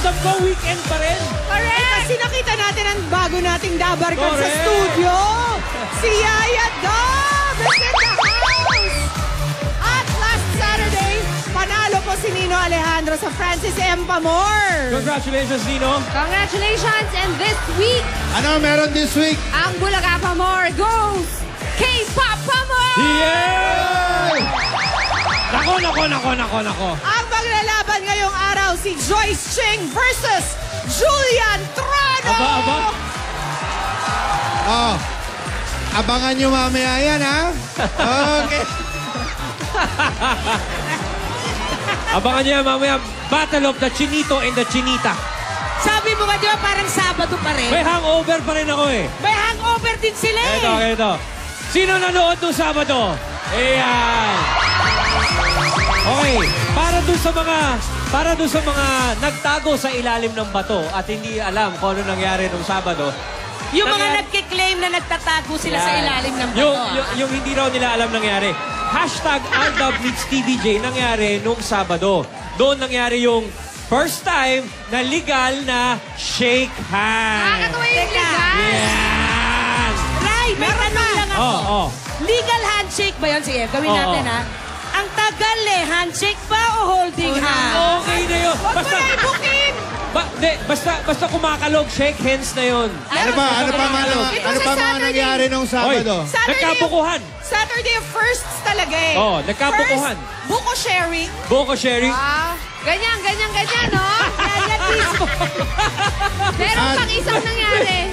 pakiramdam ko, weekend pa rin. Correct! Eh, kasi nakita natin ang bago nating dabarkan sa studio. Si Yaya Dub is in the house! At last Saturday, panalo po si Nino Alejandro sa Francis M. Pamor. Congratulations, Nino. Congratulations! And this week, Ano meron this week? ang Bulaga Pamor goes K-Pop Pamor! Yeah! Nako. Ang maglalaban ngayong araw si Joyce Ching versus Julian Trano. Aba. Oh, abangan nyo mamaya yan, ha? Okay. Abangan niyo mamaya, Battle of the Chinito and the Chinita. Sabi mo ba, di ba parang Sabado pa rin? May hangover pa rin ako eh. May hangover din sila eh. Ito. Sino nanood nung Sabado? Ayan. Okay, para dun sa mga nagtago sa ilalim ng bato at hindi alam kung ano nangyari nung Sabado. Yung mga nagkiklaim na nagtatago sila sa ilalim ng bato. Yung hindi raw nila alam nangyari. #Aldab meets TVJ nangyari nung Sabado. Doon nangyari yung first time na legal na shake hands. Nakakatawa yung legal. Yan! Ray, may tanong lang ako. Oh. Legal handshake ba yun? Sige, gawin natin ha. Ang tagal eh, handshake ba o holding hand? Okay na yun. Huwag mo na ibukin! Basta kumakalog, shake hands na yun. Ano pa mga nangyari nung Sabado? Nagkabukuhan. Saturday of firsts talaga eh. Oh, nagkabukuhan. First, buko sharing. Buko sharing. Ganyan, no? Yan, please. Meron pang isang nangyari.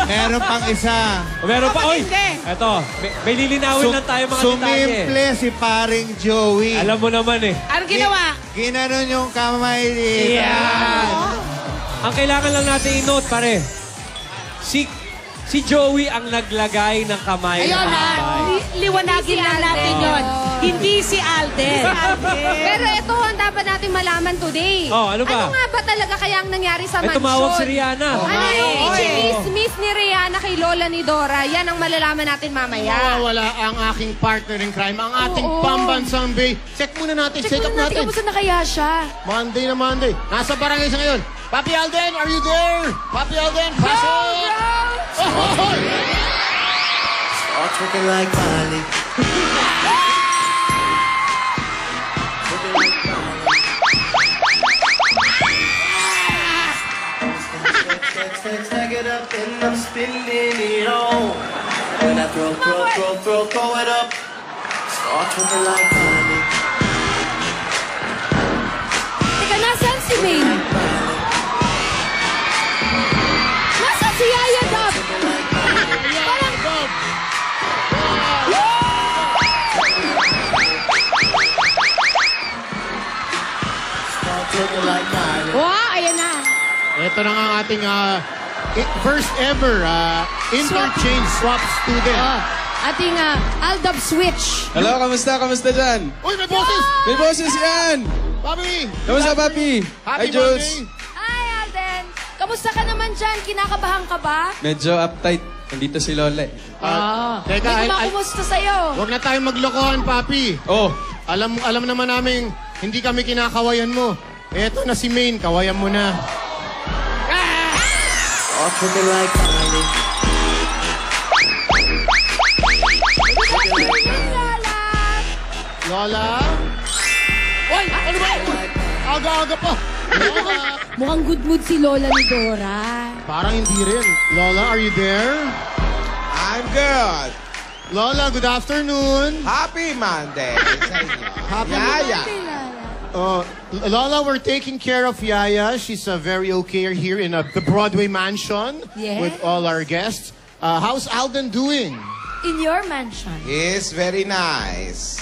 Meron pang isa. Meron pa, oy. Hindi. Eto, may lilinawin lang tayo mga detalye. Sumimple si paring Joey. Alam mo naman eh. Anong ginawa? Ginanon yung kamay dito. Yan. Ang kailangan lang natin i-note, pare. Si Joey ang naglagay ng kamay. Ayun ng ha, kamay. liwanagin lang natin yun. Hindi si Alden. Pero ito ang dapat natin malaman today. Oh, ano ba? Ano nga ba talaga kaya ang nangyari sa May mansyon? tumawag si Rihanna. Ano yung ichimis ni Rihanna kay Lola ni Dora? Yan ang malalaman natin mamaya. Mawawala ang aking partner in crime, ang ating pambansang Bay. Check muna natin, check up natin. Kamusta na kaya siya? Monday na Monday. Nasa barangay siya ngayon. Papi Alden, are you there? Papi Alden, pasok! Oh! Start looking like Miley. Stack it up and I'm spinning it all. When I throw it up. Start looking like Miley. Teka, nasaan si Maine? Nasaan si Yaya Dub? Parang... Start looking like Miley. Wow, ayan na. Ito na nga ang ating first ever interchange swap student. Ating Aldab Switch. Hello, kamusta dyan? Uy, may boses! May boses yan! Papi! Kamusta, Papi? Happy Hi, Jules. Monday! Hi, Alden. Kamusta ka naman dyan? Kinakabahan ka ba? Medyo uptight. Nandito si Lola. Teka, May kumakumusta sa'yo. huwag na tayong maglokohan, Papi. Oh, Alam naman namin, hindi kami kinakawayan mo. Eto na si Maine, kawayan mo na. Start looking like Miley. Lola? Uy! Ano ba? Aga-aga pa. Lola? Mukhang good mood si Lola ni Dora. Parang hindi rin. Lola, are you there? I'm good. Lola, good afternoon. Happy Monday. Happy Yaya. Lola, we're taking care of Yaya. She's very okay here in the Broadway mansion Yes. with all our guests. How's Alden doing? In your mansion. He's very nice.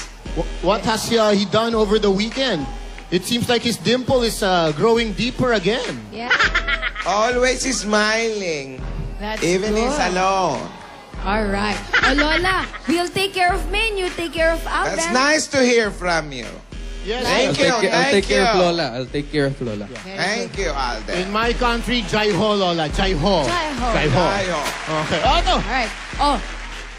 What has he done over the weekend? It seems like his dimple is growing deeper again. Yeah. Always smiling. That's Even good. he's alone. All right. Oh, Lola, we'll take care of Maine. You take care of Alden. That's nice to hear from you. Yes. Thank you. I'll take care of you. Lola. I'll take care of Lola. Thank you, Alden. In my country, Jai Ho, Lola. Jai Ho. Jai Ho. Jai Ho. Tayo. Okay. Ito. All right. Oh,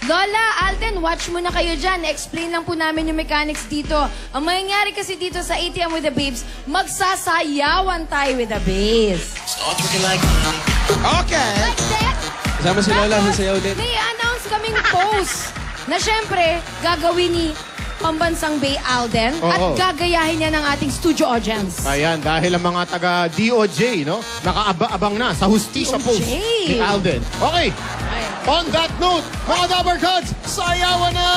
Lola, Alden, watch muna kayo dyan. Explain lang po namin yung mechanics dito. Ang mangyayari kasi dito sa ATM with the Babes, magsasayawan tayo with the Babes. Start looking like Okay. Like that. Kasama si Lola, Tapos, sasayaw din. may announce kaming post na syempre, gagawin ni Pambansang Bay Alden at Oo. gagayahin niya ng ating studio audience. Ayan, dahil ang mga taga-DOJ, no, nakaabang na sa hustisya DOJ. post ni Alden. Okay, on that note, mga Dabber Cats, sayawan na!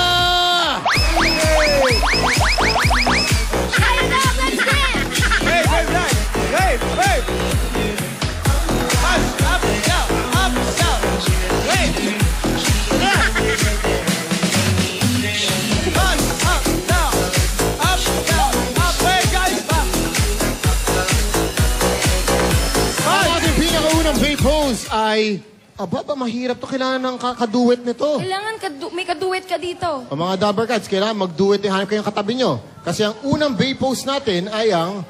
Tayo na, let's dance! Ang ating pinakaunang vape pose ay, mahirap to. Kailangan ng kaduet nito. Kailangan may kaduet ka dito. O mga Dabber Cats, kailangan mag-duet din. Hanap kayong katabi nyo. Kasi ang unang vape pose natin ay ang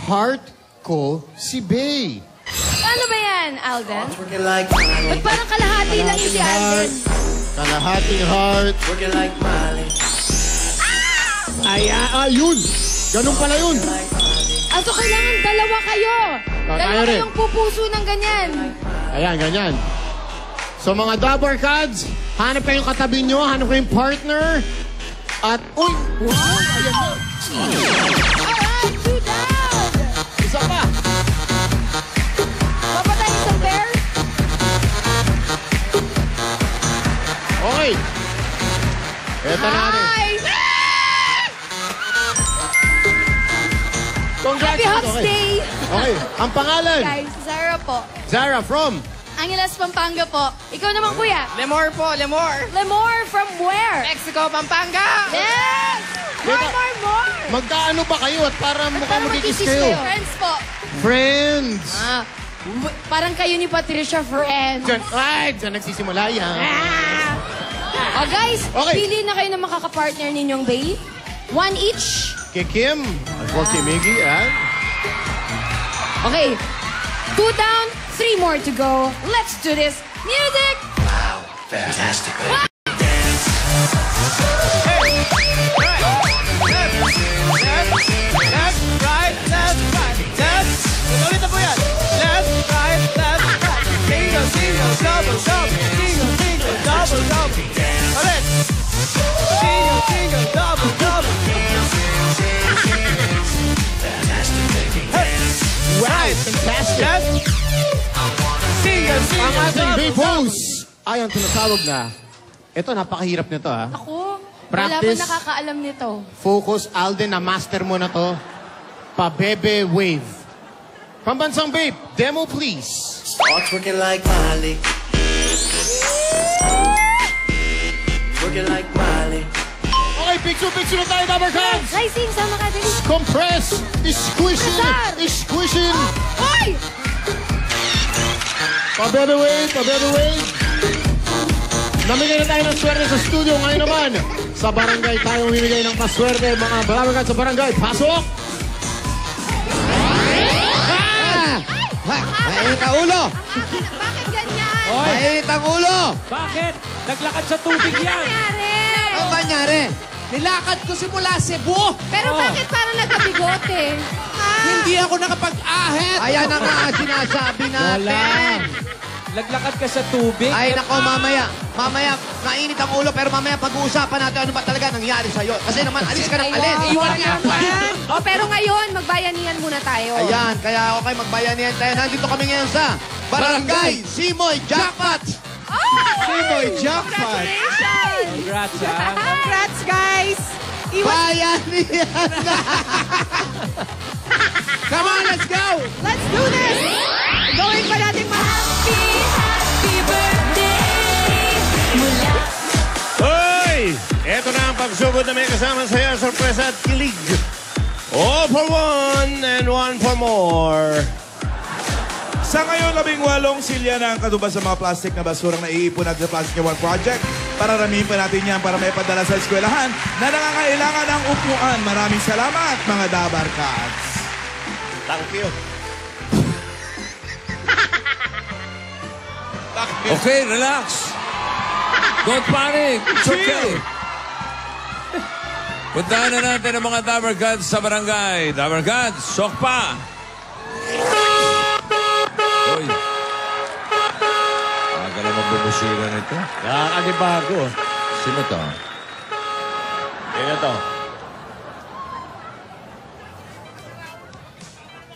Heart Ko Si Bay. Paano ba yan, Alden? working like Ba't Miley, parang kalahati lang yung si Alden? Kalahating heart. working like Miley, Ayun! Ganun pala yun. Also, kailangan dalawa kayo. Tayo Dalawa rin. kayong pupuso ng ganyan. Ayan, ganyan. So mga Dabber Cats, hanap kayong katabi nyo, hanap kayong partner. At, uy! Wow! Ayan na! Alright, two down. Isa pa! Papatay isang pair. Okay. Eto na natin. Hi! Congrats. Happy Hops Okay. Day! Okay. Ang pangalan? Guys, Zara po. Zara from? Angeles, Pampanga po. Ikaw naman, kuya. Lemor po, Lemor. Lemor, from where? Mexico, Pampanga. Yes! More! Magkaano ba kayo at para mukhang Para magkikis magkikis kayo? Friends po. Friends! Parang kayo ni Patricia, friends. Diyan nagsisimula yan. Oh, guys, Okay. pili na kayo ng makakapartner ninyong bay. One each. Kay Kim, for kay Miggy, and... Okay. 2 down, 3 more to go. Let's do this. Music! fantastic. Fantastic! Ang ating B-Pose ay ang tinatawag na. Ito, napakahirap nito, ha? Ako, Practice. wala pa nakakaalam nito. Focus, Alden, na master mo na to. Pabebe wave. Pambansang Babe, demo please. Start working like Miley. Working like Miley. Okay, picture na tayo, Dabber Cats. Rising, sama ka din. Compress, squishing, Nazar! squishing. Hoy! Pabebe wave. Namigay na tayo ng swerte sa studio. Ngayon naman, sa barangay tayo mamimigay ng paswerte. Mga Dabber Cats sa barangay, pasok! Mainit ang ulo! Bakit ganyan? Mainit ang ulo! Bakit? Naglakad sa tubig yan. Nangyari? Ano ba nangyari? Nilakad ko simula Cebu! Pero bakit parang nagkabigote? Hindi ako nakapag-ahit! Ayan ang nga sinasabi natin! Naglakad ka sa tubig. Ay, nako, mamaya, mainit ang ulo, pero mamaya pag-uusapan natin ano ba talaga nangyari sa'yo. Kasi naman, alis ka ng alis. Iwan ka. Oh, pero ngayon, magbayanihan muna tayo. Ayan, kaya okay, magbayanihan tayo. Nandito kami ngayon sa Barangay Simoy Jackpot! Simoy Jackpot! Congratulations! Congrats, ha? Congrats, guys! Bayanihan na! Come on, let's go! Let's do this! Gawin pa natin Happy birthday! Mula Hoy! Eto na ang pagsugod na may kasama sa'yo, sorpresa at kilig. All for one and one for more. Sa ngayon, 18 silya na ang katubas sa mga plastic na basurang naiipon natin sa Plastic One Project. Pararamihin pa natin yan para may padala sa eskwelahan na nangangailangan ng upuan. Maraming salamat, mga Dabber Cats. Thank you. Okay, relax. Don't panic. It's okay. Puntahan na natin ang mga Dabber Gods sa barangay. Dabber Gods, sok pa. Uy. Aga naman bumusira nito. Nakakanibago. Sino to? Yan to.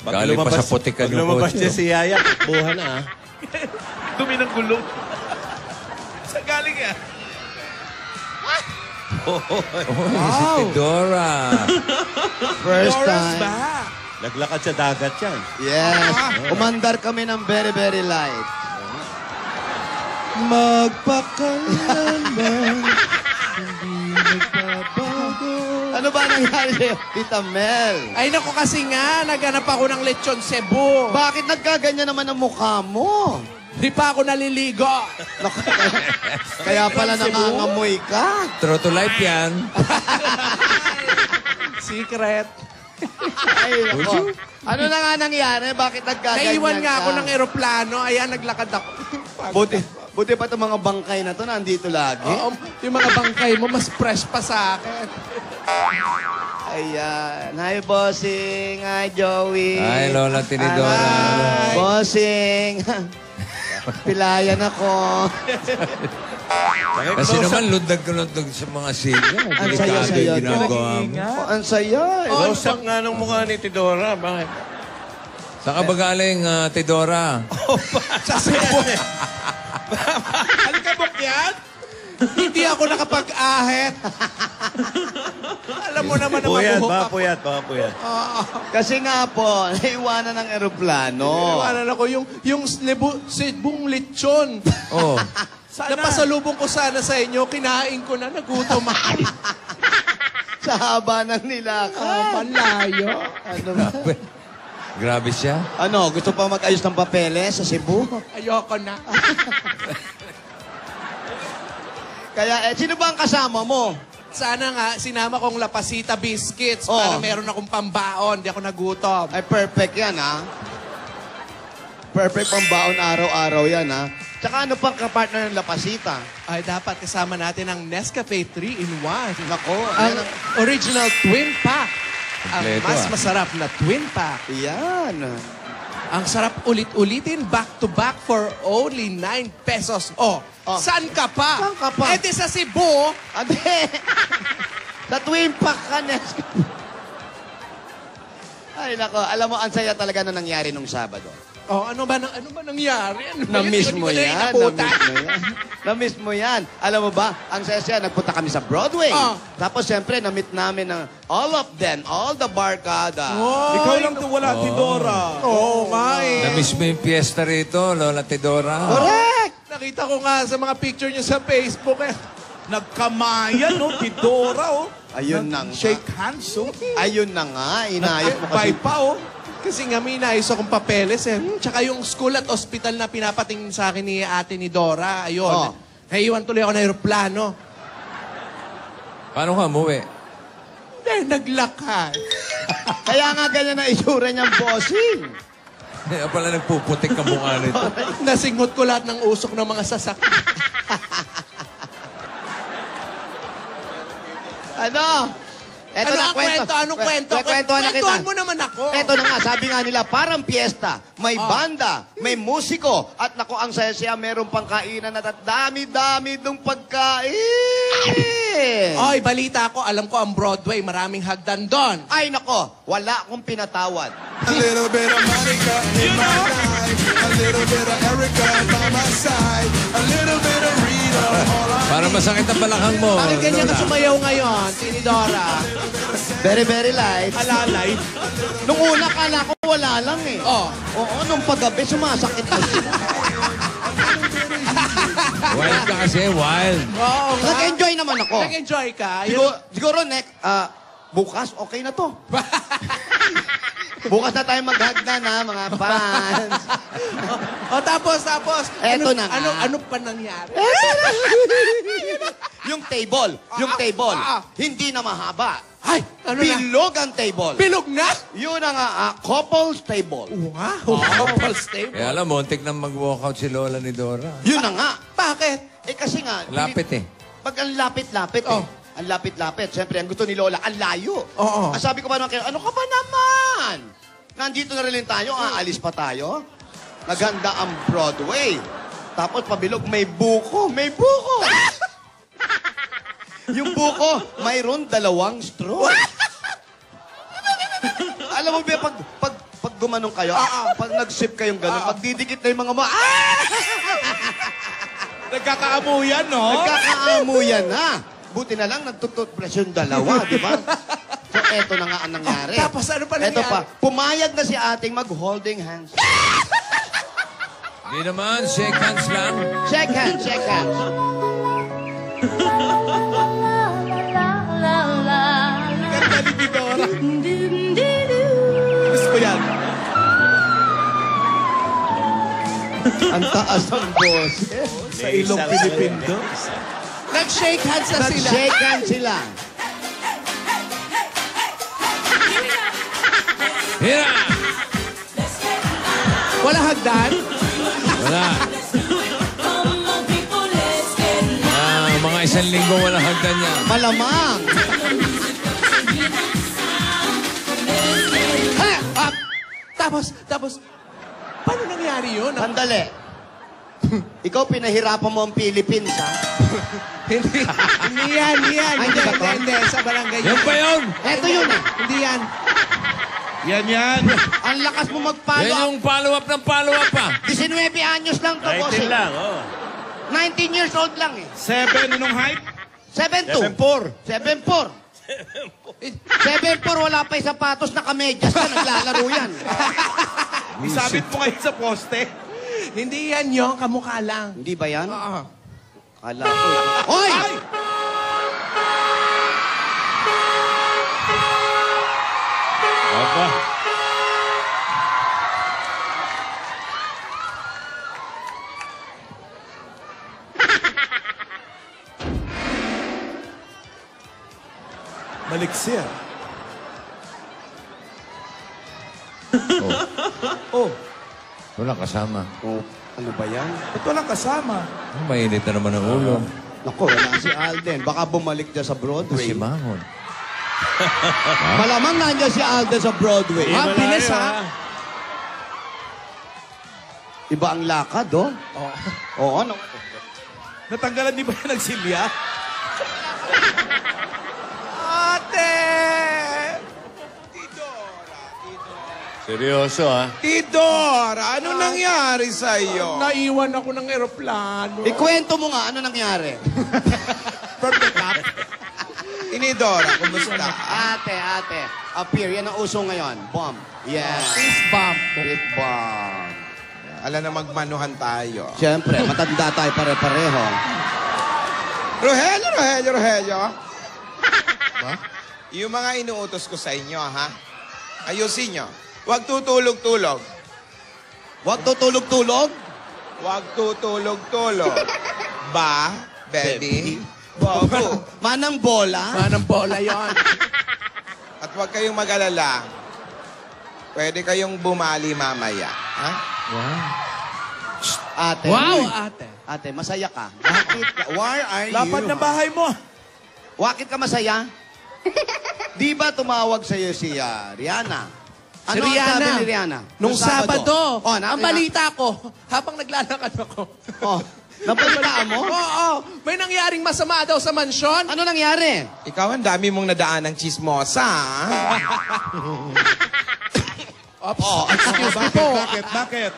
Galing pa sa putikan yung lumabas kotse. niya si Yaya, buha na Dumi ng gulong. Sa galing yan. Oh, si Tidora. First Dora's time. back. Naglakad sa dagat yan. Yes. Umandar kami ng very, very light. Magpakailan ba? Hindi nagbabago. Ano ba nangyari sa'yo, Tita Mel? Ay, naku kasi nga, naghanap ako ng lechon Cebu. Bakit nagkaganyan naman ang mukha mo? Di pa ako naliligo. Naku, kaya pala nangangamoy ka. True to life yan. Secret. Ay, nako. Ano na nga nangyari? Bakit nagkaganyan Naiwan nga ka? ako ng eroplano, ayan, naglakad ako. Buti pa itong mga bangkay na to, nandito lagi. Oo, yung mga bangkay mo, mas fresh pa sa akin. Ayan. Hi, Bossing. Hi, Joey. Ay, Lola Tinidora. Hi. Bossing. Pilayan ako. Kasi naman, lundag sa mga silya. Ang Delikado saya-saya yung ginagawa mo. Oh, ang saya. Rosak nga ng mukha ni Tidora. Bakit? Saan ka ba galing, Tidora? Sa Cebu. Alikabok yan? Hindi ako nakapag-ahit. Alam mo naman na Puyat, mabuhok baka ako. puyat, baka puyat. Kasi nga po, naiwanan ng eroplano. Iwanan ako yung Cebong lechon. Oh. Napasalubong ko sana sa inyo, kinain ko na, nagutom ako. Sa haba ng nilakad. Malayo. Ano ba? Grabe siya. Ano, gusto pa mag-ayos ng papeles sa Cebu? Ayoko na. Kaya, sino ba ang kasama mo? Sana nga, sinama kong Lapasita Biscuits Oh. para meron akong pambaon. Di ako nagutom. Ay, perfect yan, ha? Perfect pang baon araw-araw yan, ha? Tsaka ano pang kapartner ng Lapasita? Ay, dapat kasama natin ang Nescafe 3-in-1. Nako, Ang ayan original twin pack. Ang Kompleto, mas ah. masarap na twin pack. Yan. Ang sarap ulit-ulitin, back-to-back for only 9 pesos. Oh, saan ka pa? Saan ka pa? Eh di sa Cebu. Ade! Sa Twin Pack ka, Nescafe. Ay, nako. Alam mo, ang saya talaga na nangyari nung Sabado. Oh, ano ba nangyari? Ano ba Na-miss yun? mo Hindi ko na yan. inabutan. Na-miss mo yan. Alam mo ba, ang saya-saya, nagpunta kami sa Broadway. Oh. Tapos, siyempre, na-meet namin ng all of them, all the barkada. Ikaw lang to wala, Tidora. Oo nga eh. Na-miss mo yung fiesta rito, Lola Tidora. Correct! Nakita ko nga sa mga picture niyo sa Facebook eh. Nagkamayan, no? Tidora, oh. Ayun na nga. Shake hands, oh. Ayun na nga. Inayos mo kasi. Bye pa, oh. Kasi nga may naayos akong papeles eh. Tsaka yung school at hospital na pinapatingin sa akin ni ate ni Dora, ayun. Oh. Naiwan tuloy ako ng aeroplano. Paano ka umuwi? Dahil naglakad. Kaya nga ganyan na itsura niyang bossing. Kaya pala nagpuputik ka mukha nito. Nasingot ko lahat ng usok ng mga sasakyan. Ano? Eto Ano na ang kwento? Anong kwento? Kwentuhan na kita. Kwentuhan mo naman ako. Eto na nga, sabi nga nila, parang piyesta. May banda, may musiko, at nako, ang saya-saya, meron pang kainan at dami-dami dong pagkain. Oy, balita ko, alam ko ang Broadway, maraming hagdan doon. Ay nako, wala akong pinatawad. A little bit of Monica in my life. A little bit of Erica by my side. A little bit of Rita. All I Para masakit ang balakang mo. Bakit ganyan ka Lola. sumayaw ngayon, Tinidora? Very, very light. Alalay. Nung una, kala ko wala lang eh. Oh. Oo, nung paggabi, sumasakit na siya. Wild ka kasi, wild. Oo nga. Nag-enjoy naman ako. Nag-enjoy ka? Siguro bukas, okay na to. Bukas na tayo mag-hagdan ha, mga fans. tapos. Eto na nga. Ano pa nangyari? Yung table, hindi na mahaba. Ay, ano na? Bilog ang table. Bilog na? Yun ang couple's table. Wow, couples table. Kaya alam, muntik na mag-walkout si Lola ni Dora. Yun na nga. Bakit? Eh kasi nga, Lapit eh. pag ang lapit-lapit Oh. Ang lapit-lapit. Siyempre, ang gusto ni Lola, ang layo. Oo. Ang sabi ko pa naman kayo, ano ka ba naman? Nandito na rin tayo, aalis pa tayo. Maganda ang Broadway. Tapos pabilog, may buko. May buko! Yung buko, mayroon 2 straw. Alam mo ba, pag gumanong kayo, pag nag-sip kayong gano'n, magdidikit na yung mga Nagkakaamuyan, no? Nagkakaamuyan na. Buti na lang, nagtututbrush yung 2, di ba? So, eto na nga ang nangyari. Tapos ano pa Eto nangyari? pa, pumayag na si ating mag-holding hands. Hindi naman, shake hands lang. Shake hands, shake hands. Ganda ni Bidora. Gusto ko yan. Ang taas ng boses. Sa ilong Pilipindo. Nag-shake hands na sila. Nag-shake hands sila. Hira! Wala hagdan? Wala. Mga 1 linggo walang hagdan niya. Malamang. Tapos, paano nangyari yun? Sandali. Ikaw pinahirapan mo ang Philippines, ha? Hindi yan. Ay, hindi ba to? Hindi, sa barangay. Yan pa yun! Eto yun, eh. Hindi yan. Yan. Ang lakas mo mag-follow Yan up. yung follow-up ng follow-up pa. 19 anyos lang to, boss. 19 lang, oh. 19 years old lang, eh. 7, anong height? 7'2". 7'4". 7'4", wala pa yung sapatos, nakamedyas ka, naglalaro yan. Isabit mo ngayon sa poste. Hindi yan yung kamukha lang. Hindi ba yan? Oo. Kala ko. Hoy! Ay! Aba. Maliksir. Oh. Wala kasama. Oh, ano ba yan? Ba't walang kasama? Mainit na naman ang ulo. Naku, wala si Alden. Baka bumalik dyan sa Broadway. Si Mahon. Malamang nandiyan si Alden sa Broadway. Di malayo, Bilis, ha? Iba ang lakad, oh. Oo, no. Natanggalan di ba yan ng silya? Ate! Seryoso, ha? Tidora, ano nangyari sa'yo? Naiwan ako ng eroplano. Ikwento mo nga, ano nangyari? Perfect map. Tinidora, kumusta? Ate. Appear, yan ang uso ngayon. Bomb. Yeah. Fist bump. Fist bomb. Alam na magmanuhan tayo. Siyempre, matanda tayo pare-pareho. Rogelio. Ba? Yung mga inuutos ko sa inyo, ha? Ayusin nyo. Huwag tutulog-tulog. Huwag tutulog-tulog. Huwag tutulog-tulog. Ba, baby? Bobo. Manang bola. Manang bola yon. At huwag kayong mag-alala. Pwede kayong bumali mamaya. Ha? Ate. Wow, ate. Ate, masaya ka. Bakit ka? Why are you? Lapat ng bahay mo. Bakit ka masaya? Di ba tumawag sa'yo si Rihanna? Ano ang Rihanna. sabi ni Rihanna? Nung Sabado, Oh, ang balita ko, habang naglalakad ako. Oh, nabalitaan mo? Oo, may nangyaring masama daw sa mansyon. Ano nangyari? Ikaw, ang dami mong nadaan ng chismosa, ha? Ops, excuse me po. Bakit?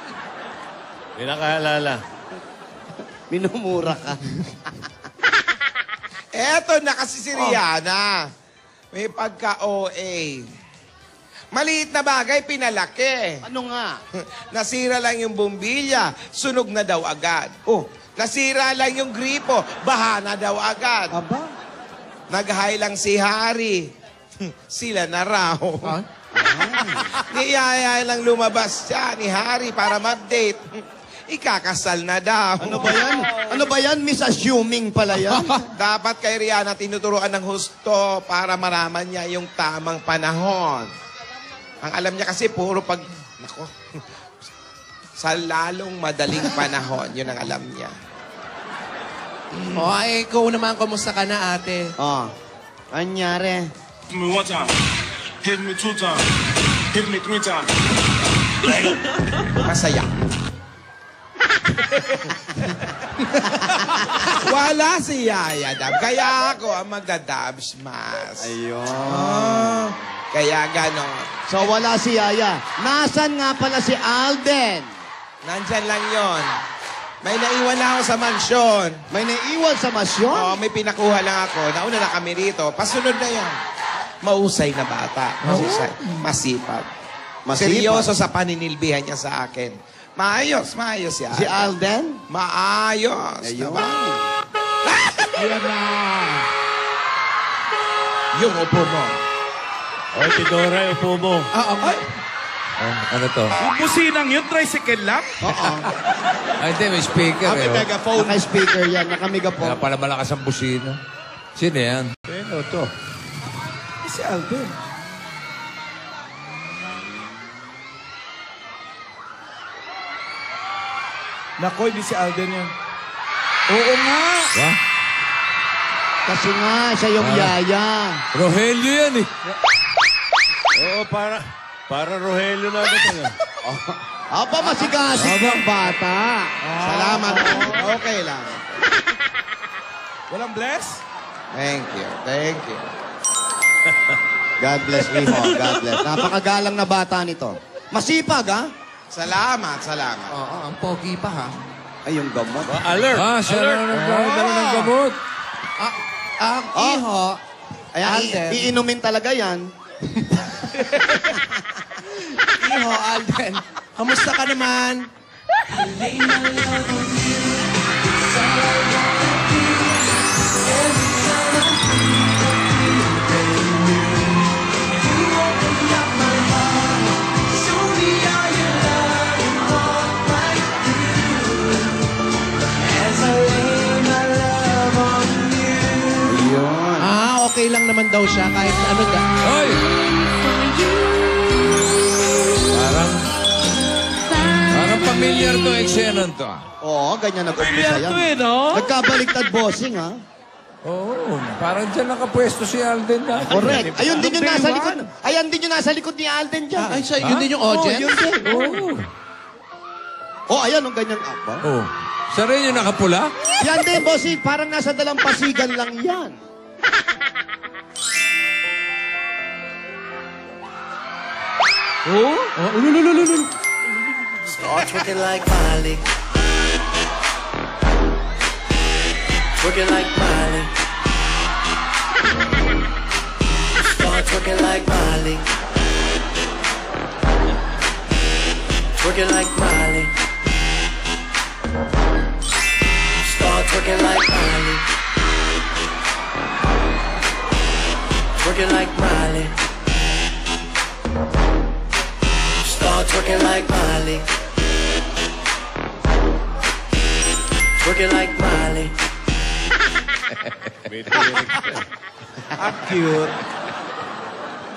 Hindi nakaalala. Minumura ka. Eto na kasi si Rihanna. May pagka-OA. Maliit na bagay, pinalaki. Ano nga? Nasira lang yung bumbilya, sunog na daw agad. Oh, nasira lang yung gripo, baha na daw agad. Aba? Nag-high lang si Harry. Sila na raw. Niyaya lang lumabas siya ni Harry para mag-date. Ikakasal na daw. Ano ba yan? Ano ba yan? Misassuming pala yan. Dapat kay Rihanna tinuturuan ng husto para maraman niya yung tamang panahon. Ang alam niya kasi puro pag... Nako. Sa lalong madaling panahon, yun ang alam niya. O, ay, ikaw naman, kumusta ka na, ate? Oh. Anyari. Hit me one time. Hit me two times. Hit me three times. Masaya. Wala si Yaya Dab. Kaya ako ang magdadabs mas. Ayun. Kaya ganon. So wala si Yaya. Nasaan nga pala si Alden? Nandyan lang yon. May naiwan na ako sa mansyon. May naiwan sa masyon? Oo, may pinakuha lang ako. Nauna na kami rito. Pasunod na yan. Mausay na bata. Mausay. Masipag. Seryoso sa paninilbihan niya sa akin. Maayos yan. Si Alden? Maayos. Ayun. Ayan na. Yung upo mo. Oy, Tidora, upo mo. Ay, Ano to? yung businang yun, tricycle lang? Oo. Ay, hindi, may speaker eh. Megaphone. Naka-speaker yan. Kaya Naka-megaphone. pala malakas ang busina. Sino yan? Ano to? Si Alden. Nako, hindi si Alden yan. Oo nga. Ha? Kasi nga, siya yung Yaya. Rogelio yan eh. Oo, para Rogelio na ito. Aba, masigasig ng bata. Salamat. Okay lang. Walang bless? Thank you. God bless, Iho. God bless. Napakagalang na bata nito. Masipag, ha? Salamat. Oo, ang pogi pa, ha? Ay, yung gamot. Alert! Siya na nagdala ng gamot. Ang iho, Ayan, Alden. iinumin talaga yan. Iho, Alden. Kamusta ka naman? Okay lang naman daw siya kahit ano da. Hoy! Parang familiar to eksena to. Oo, ganyan nag-umpisa yan. Ito eh, no? Nagkabaliktad bossing, ha? Oo, parang dyan nakapwesto si Alden na. Correct. Ayun din yung nasa likod. Ayan din yung nasa likod ni Alden dyan. Ay, siya, yun din yung audience? Yun din. Oo. Oh, ayan, yung ganyan. Aba. Oh. Siya rin yung nakapula? Yan din, bossing. Parang nasa dalampasigan lang yan. Oh? Start twerking like Miley. Twerking like Miley. Start twerking like Miley. Twerking like Miley. Start twerking like Miley. Twerking like Miley. Start twerking like Miley. Twerking like Miley. Ang cute.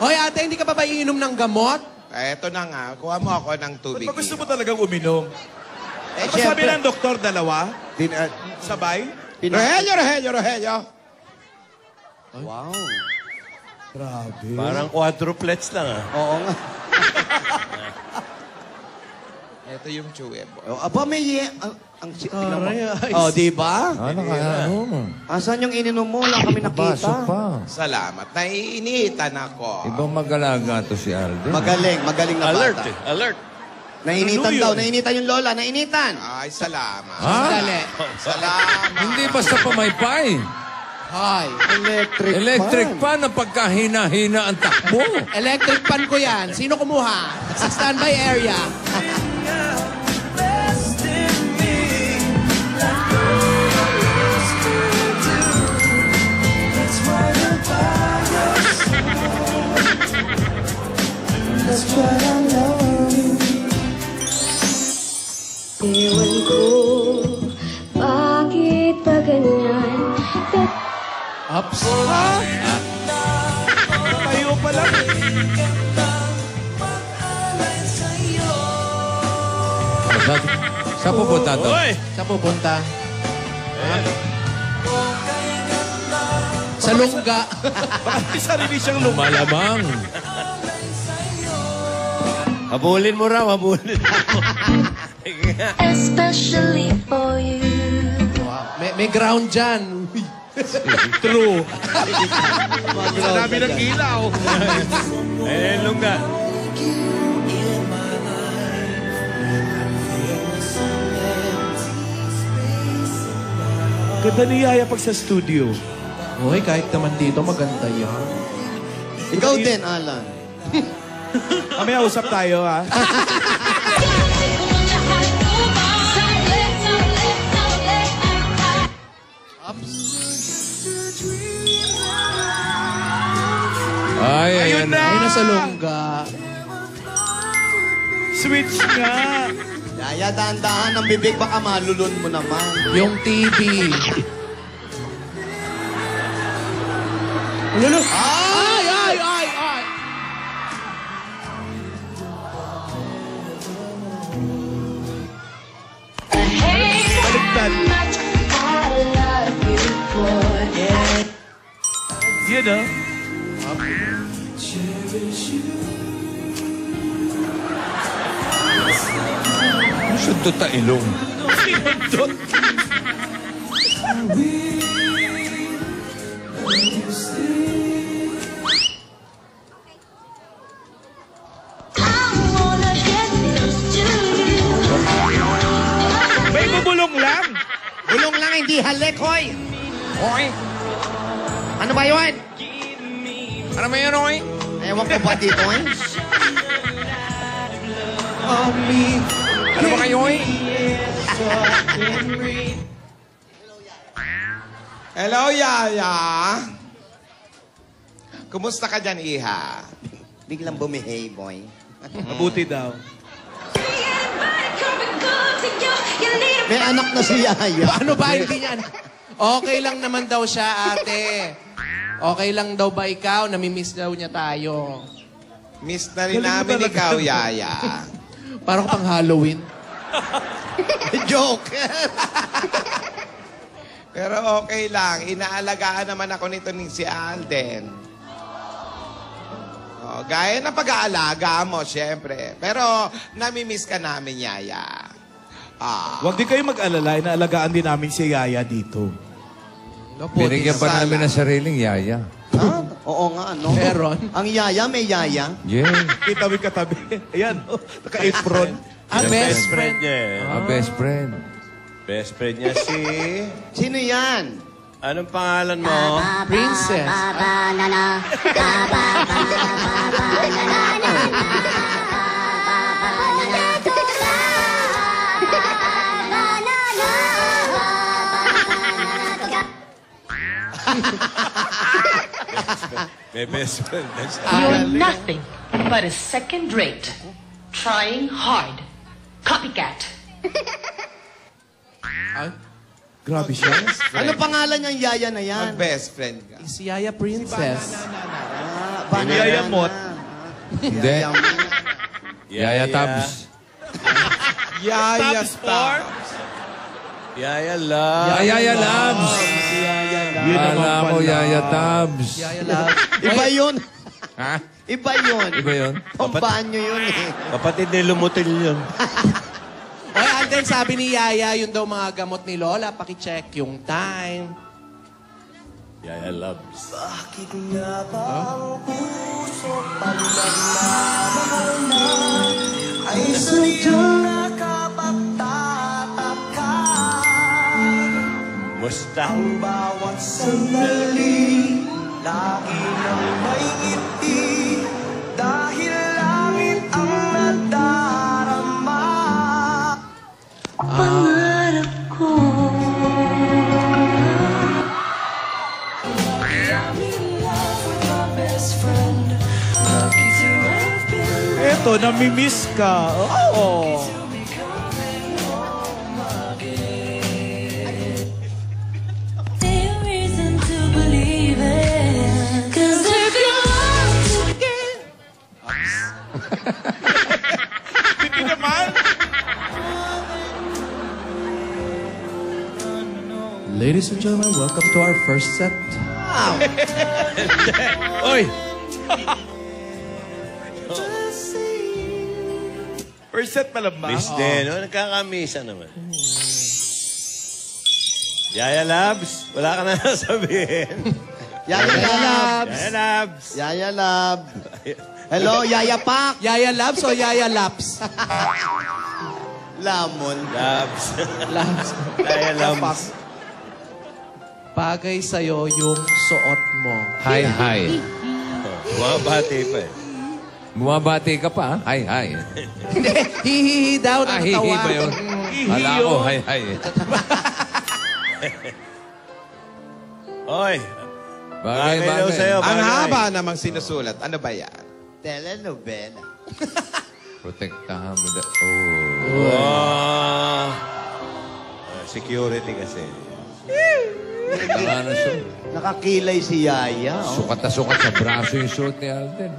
Hoy, ate, hindi ka pa ba iinom ng gamot? Eto na nga. Kuha mo ako ng tubig. Ba't ba gusto mo talagang uminom? Eh, Ano sabi ng doktor, dalawa? Sabay? Rogelio. Wow. Grabe. Parang quadruplets lang, ah. Oo nga. Ito yung chewebo. Oh, aba, may... Oh, di ba? Ano ka? Asan yung ininom mo? Wala kami nakita. Salamat. Naiinitan ako. Ibang mag-alaga to si Alden. Magaling na Alert, bata. eh. Alert. Nainitan daw. Nainitan yung lola. Nainitan. Ay, salamat. Ha? Dali. Salamat. Hindi basta pamaypay. Hoy. Electric pan na pagkahina-hina ang takbo. Electric pan ko yan. Sino kumuha? Sa standby area. Ewan ko, bakit ba ganyan? Ups. Tayo pa lang. Saan pupunta to? Hoy! Saan pupunta? Sa lungga. Baka may sarili siyang lungga. Malamang. Habulin mo raw, habulin mo. Especially for you. Wow. May ground dyan. True. Sanabi ng ilaw. Ayun, lungga. Ganda ni Yaya pag sa studio. Uy, kahit naman dito, maganda yan. Ikaw din, Alan. Mamaya usap tayo, ha? Ay, Ayun na! Ay, nasa lungga. Switch nga! Yaya, dahan-dahan ang bibig, baka malulun mo naman. Yung TV. Lalo! Ay, ay, ay, ay! Baliktad. Yun, oh. Sundot na ilong. May bubulong lang! Bulong lang, hindi halik, hoy! Hoy! Ano ba yun? Ano ba yun, Roy? Ewan ko ba dito, eh? Ano ba kayo, Roy? Hello, Yaya. Kumusta ka dyan, Iha? Biglang bumihave, boy. Mabuti daw. May anak na si Yaya. Ano ba, hindi niyan? Okay lang naman daw siya, ate. Okay lang daw ba ikaw? Namimiss daw niya tayo. Miss na rin namin ikaw, Yaya. Parang pang Halloween. Joke. Pero okay lang. Inaalagaan naman ako nito ni si Alden. Oh, gaya ng pag-aalaga mo, syempre. Pero namimiss ka namin, Yaya. Huwag din kayo mag-alala. Inaalagaan din namin si Yaya dito. Binigyan pa namin ng sariling Yaya. Ha? Oo nga, no? Meron. Ang Yaya, may Yaya. Yeah. Kitabi-katabi. Ayan, oh. Naka-apron. Ang best friend. niya. Ang best friend. Best friend niya si... Sino yan? Anong pangalan mo? Princess. May best friend. You're nothing but a second rate, trying hard, copycat. Grabe siya. Ano pangalan niyang Yaya na yan? Mag-best friend ka. Si Yaya Princess. Yaya Mot. Hindi. Yaya Tabs. Yaya Star. Yaya Love. Yaya Labs. Yun naman Kala ko pala. Yaya Tabs. Yaya Love. Iba yun. Ha? Iba yun. Iba yun? Pambanyo yun eh. Kapatid ni Lumutil yun. Oy, Alden, sabi ni Yaya, yun daw mga gamot ni Lola. Pakicheck yung time. Yaya Loves. Musta? Bawat sandali, lagi nang may ngiti, dahil langit ang nadarama. Pangarap ko. Eto, namimiss ka. Oo. Hindi naman. Ladies and gentlemen, welcome to our first set. Wow! Oy! First set pa lang ba? Miss din. Oh, nagkakamisa naman. Yaya Labs, wala ka na sabihin. Yaya Labs! Yaya Labs! Yaya Lab! Hello, Yaya Pak! Yaya Labs o Yaya Laps? Lamon. Labs. Labs. Yaya Labs. Bagay sa'yo yung suot mo. Hi, hi. Bumabati pa eh. Bumabati ka pa, hi, hi. Hindi, hihihi daw ng Hihi tawa. ba yun? Hala ko, hi, hi. Oy! Bagay, daw bagay. sa'yo, Ang bagay. haba namang sinusulat. Ano ba yan? Telenovela. Protektahan mo da. Oh. Wow! Security kasi. Ano siya? Nakakilay si Yaya. Oh. Sukat na sukat sa braso yung suot ni Alden.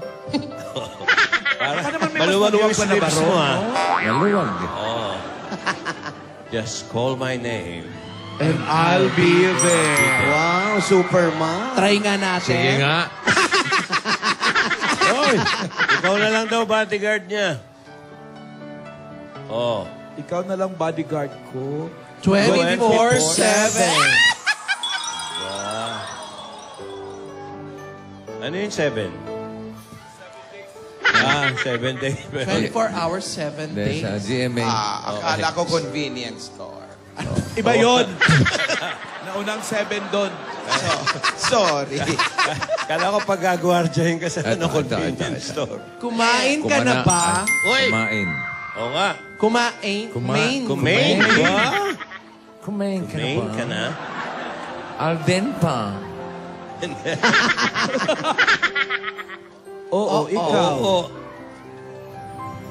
Maluwag yung slips mo, ha? Maluwag. Oh. Just call my name. And I'll be there. Wow, Superman. Try nga natin. Sige nga. Oy! Ikaw na lang daw bodyguard niya. Oh. Ikaw na lang bodyguard ko. 24/7. Ano yung 7? 7 days. 24 hours, 7 Dahil days. sa GMA. Akala ko convenience store. Iba yun. Naunang 7 doon. Sorry. Kala ko pag-guardiahin ka sa Eto, convenience eto. store. Kumain ka na ba? Kumain. Oo nga. Kumain? Kumain ba? Kumain ka na Kumain ba? ka na? Alden pa. Oo, ikaw. Oo.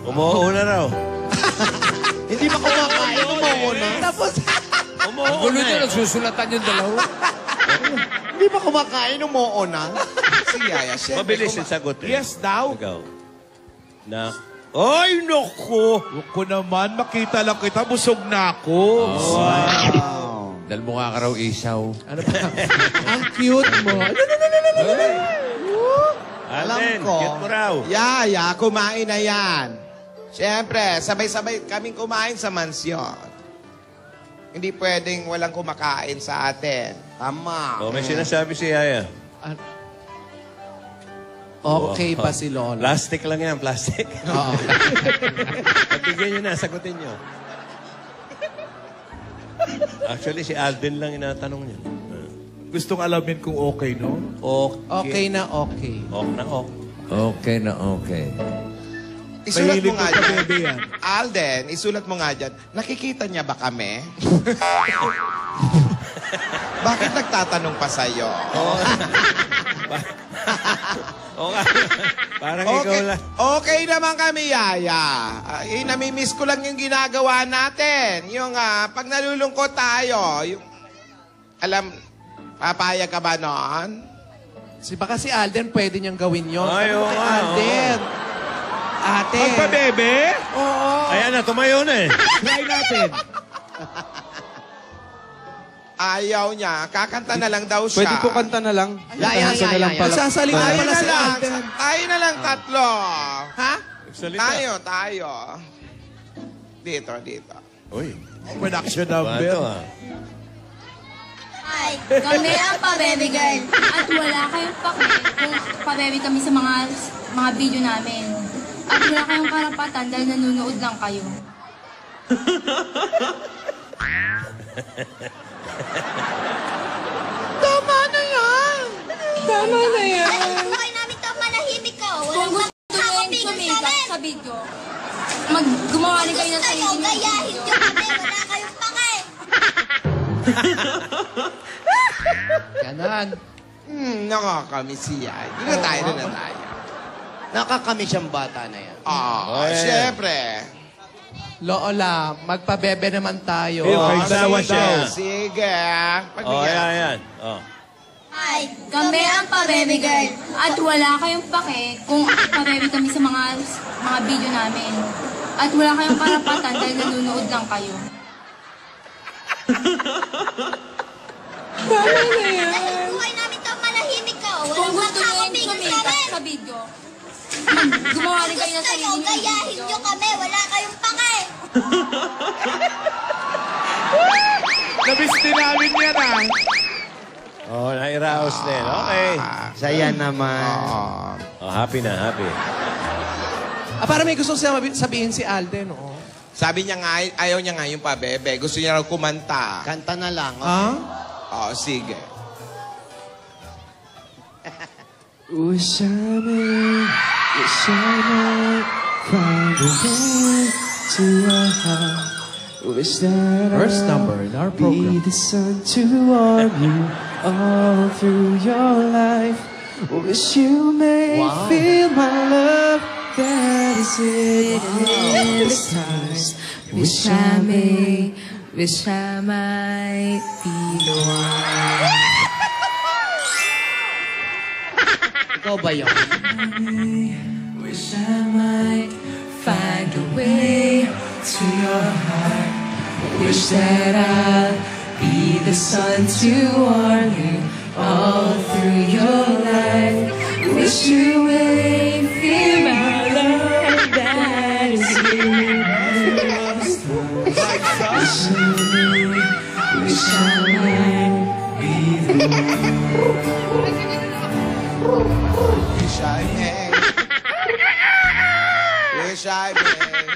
Umuho na raw. Hindi ba kumakain? Umuho na. Tapos, Umuho Gulo na niya, eh. nagsusulatan yung dalawa. Hindi ba kumakain? Umuho na. Si Yaya, syempre. Mabilis yung sagot eh. Yes daw. Ikaw. Na. Ay, naku! Huwag ko naman, makita lang kita, busog na ako. Wow. Dahil mukha ka raw isaw. ano ba? Ang cute mo. Alden, ko. cute mo raw. Yaya, kumain na yan. Siyempre, sabay-sabay kaming kumain sa mansyon. Hindi pwedeng walang kumakain sa atin. Tama. Oh, may sinasabi si Yaya. Okay ba si Lola? Plastic lang yan, plastic. Oo. Patigyan nyo na, sagutin nyo. Actually, si Alden lang inatanong niya. Gustong alamin kung okay, no? Okay na okay. Ok na ok. Okay na okay. Isulat mo Mahilig nga ko sa dyan. bebe yan. Alden, isulat mo nga dyan. Nakikita niya ba kami? Bakit nagtatanong pa sa'yo? Okay. Parang ikaw Okay, lang. okay naman kami, Yaya. Namimiss ko lang yung ginagawa natin. Yung pag nalulungkot tayo, yung... Alam, papayag ka ba noon? Baka si Alden pwede niyang gawin yun. Ay, oo nga, Alden. Ate. Magpa-bebe? Oo. Ayan na, tumayo na eh. Try natin. Ayaw niya. Kakanta na lang daw siya. Pwede po kanta na lang. Yaya. Magsasalita Tayo pala na si lang. Alden. Tayo na lang tatlo. Ha? Salita. Tayo. Dito. Uy. Production Bato number. ah. Hi, kami ang pa-baby girl. At wala kayong pake kung pa-baby kami sa mga video namin. At wala kayong karapatan dahil nanonood lang kayo. Tama na yan! Tama na yan! Buhay namin ito, manahimik ka. Kung gusto nyo sumikat sa video, gumawa rin kayo ng sarili nyo. Gayahin nyo kami, wala kayong pake. Ganon. Nakakamiss yan. Doon na tayo. Nakakamiss ang bata na yan. Siyempre. Lola, magpabebe naman tayo. Ayun, asawa siya. Sige. Ayan. Oh. Hi, kami ang pa-baby girl. At wala kayong pake kung pa-baby kami sa mga video namin. At wala kayong karapatan dahil nanonood lang kayo. Tama na yan! Buhay namin ito, manahimik video. Gumawa rin kayo ng sarili niyo. Gayahin niyo kami, wala kayong pake. Nabis din namin yan, ah. Oh, nairaos din. Okay. Saya naman. Oh, happy na, happy. Para may gusto sabihin si Alden, no? Sabi niya nga, ayaw niya nga yung pabebe. Gusto niya raw kumanta. Kanta na lang. Ah? Oo, sige. Wish I might find a way to your heart. Wish that First number in our be program. the sun to warm you all through your life. Wish you may feel my love that is hidden in the stars. Wish I might be the one. Ikaw ba yun? Wish I might find a way to your heart. Wish that I'll be the sun to warm you all through your life. Wish you may feel my love that is in the stars. Wish I might be the one. Wish I may. Wish I may.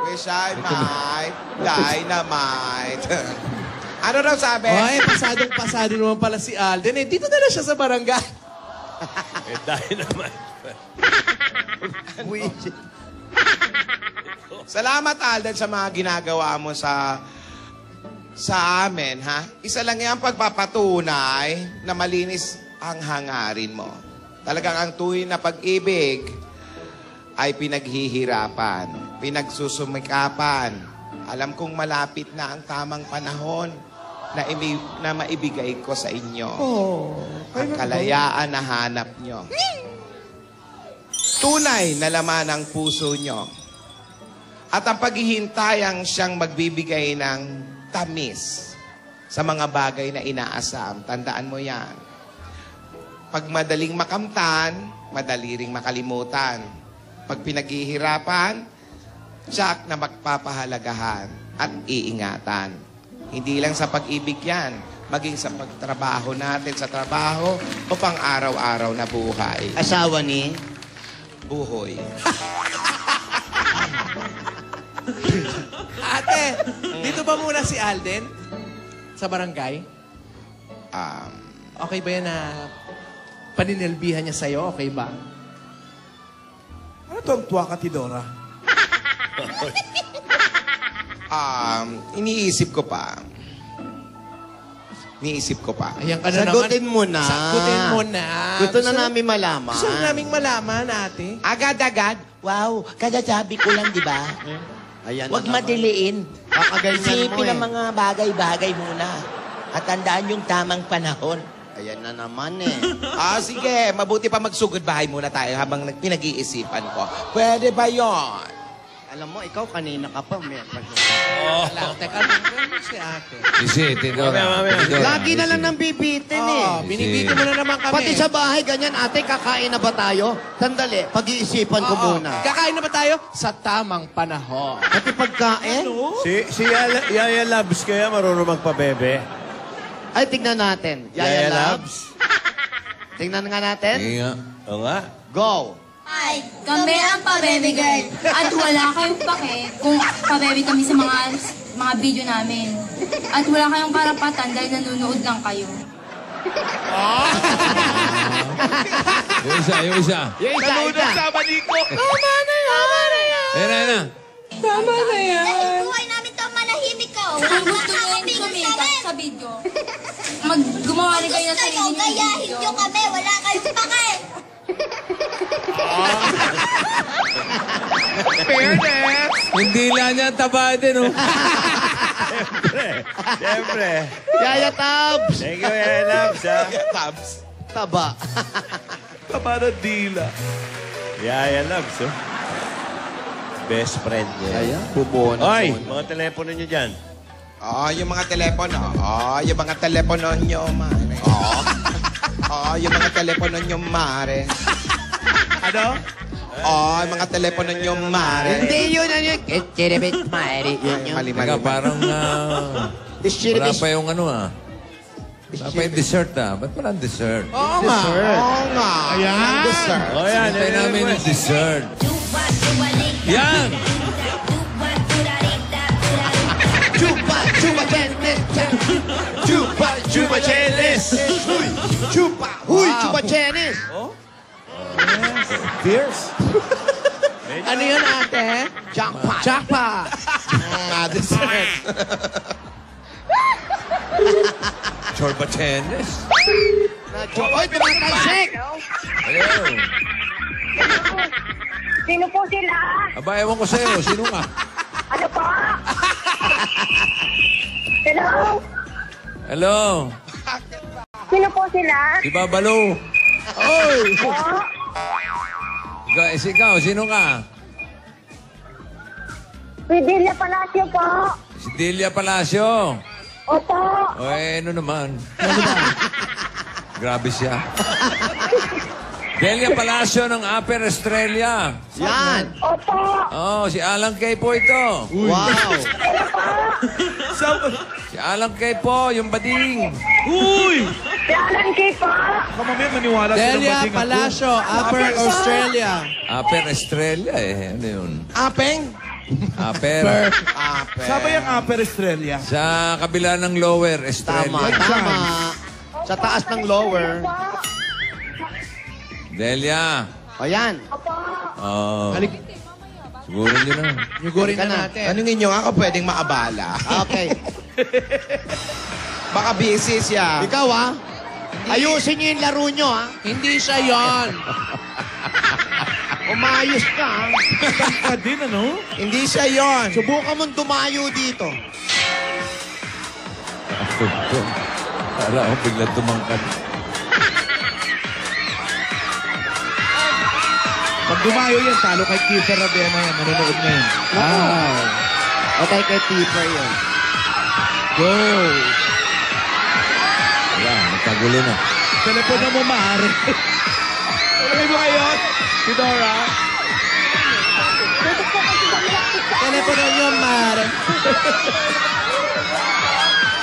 Wish I might. Dynamite. Ano daw sabi? Ay, pasadong-pasado naman pala si Alden. Eh, dito na lang siya sa barangay. Dynamite. Salamat, Alden, sa mga ginagawa mo sa amin, ha? Isa lang yan pagpapatunay na malinis ang hangarin mo. Talagang ang tunay na pag-ibig ay pinaghihirapan, pinagsusumikapan. Alam kong malapit na ang tamang panahon na maibigay ko sa inyo. Ang kalayaan na hanap nyo. Tunay na laman ng puso nyo. At ang paghihintay ang siyang magbibigay ng tamis sa mga bagay na inaasam. Tandaan mo yan. Pag madaling makamtan, madali ring makalimutan. Pag pinaghihirapan, tiyak na magpapahalagahan at iingatan. Hindi lang sa pag-ibig yan, maging sa pagtrabaho natin sa trabaho o pang araw-araw na buhay. Asawa ni? Buhoy. Ate, dito ba muna si Alden? Sa barangay? Okay ba yan na paninilbihan niya sa'yo? Okay ba? Ano itong tuwa ka, Tidora? Iniisip ko pa. Ayan ka na Sagutin naman. mo na. Sagutin mo na. Gusto na namin malaman. Gusto na namin malaman, ate. Agad-agad? Wow, kagasabi ko lang, di ba? Ayan Huwag na naman. madiliin. Kakaganyan mo Isipin eh. ang mga bagay-bagay muna. At tandaan yung tamang panahon. Ayan na naman eh. Sige. Mabuti pa magsugod bahay muna tayo habang pinag-iisipan ko. Pwede ba yon? Alam mo, ikaw kanina ka pa. Teka lang, si ate. Isi, Tidora. Lagi na lang nang bibitin eh. Binibiti mo na naman kami. Pati sa bahay, ganyan, ate, kakain na ba tayo? Sandali, pag-iisipan ko muna. Kakain na ba tayo? Sa tamang panahon. Pati pagkain? Si Yaya Labs kaya marunong magpabebe? Ay, tignan natin. Yaya Labs. Tingnan nga natin. Nga. Oo nga. Go. Hi, kami ang pa-baby girl. At wala kayong pake kung pa-baby kami sa mga video namin. At wala kayong karapatan dahil nanonood lang kayo. Yung isa. Nalunod sa abaniko. Tama na yan! Yan. Tama na yan! Buhay namin ito, manahimik ka. Kung gusto nyo yung sumikat sa video, gumawa rin kayo ng sarili nyo. Gayahin nyo kami, wala kayong pake. Fairness! Hindi lang niya taba din, oh. Siyempre. Yaya Tabs. Thank you, Yaya Labs, ha? Tabs. Taba. Taba na dila. Yaya Labs, oh. Best friend niya. Ayan, bubuo na. Oy, mga telepono niyo dyan. Yung mga telepono. Yung mga telepono nyo, mare. Yung mga telepono nyo, mare. Ano? Oh, mga telepono nyo, Mare. Hindi yun, ano yun? Chiribit, Mari. Yun yun. Teka, parang wala pa yung ano Wala pa yung dessert Ba't walang dessert? Oo nga. Oo nga. Ayan. Dessert. O yan. Hintay namin yung dessert. Yan! Chupa, chupa, chenes. Chupa, chupa, chenes. Chupa, huy, chupa, chenes. Fierce. Ano yun, ate? Jackpot. Jackpot. Dessert. Chorba chenes. Oy, tumatalsik. Ayun. Sino po sila? Aba, ewan ko sa'yo. Sino nga? Ano po? Hello? Hello? Sino po sila? Si Babalo. Oy! Po? Ikaw, sino ka? Pidilia Palacio po. Si Delia Palacio. Opo. O, ano naman? Grabe siya. Delia Palacio ng Upper Estrella. Yan. Opo. Oh, si Alan Kay po ito. Wow. Si Alan Kay po, yung bading. Uy! Si Alan Kay po. Baka mamaya maniwala silang Delia bading ako. Palacio, Upper Australia. Upper Estrella Ano yun? Apeng. Upper. Saan ba yung Upper Australia? Sa kabila ng Lower Tama, Estrella. tama. Sa taas ng lower. Delia. O yan. Oh. Siguro nyo na. Yugurin na natin. Tanungin nyo ako pwedeng maabala. Okay. Baka busy siya. Ikaw ayusin nyo yung laro nyo Hindi siya yon. Umayos ka Ka din, ano? Hindi siya yon. Subukan mong dumayo dito. Para ako biglang tumangkad. Pag dumayo yan, talo kay Kiefer Rabena yan. Manonood na yun. Wow. Okay, kay Tipper yun. Go! Wala, nagkagulo na. Telepon na mo, maaari. Alam mo ngayon? Si Dora? Telepono nyo, Mare.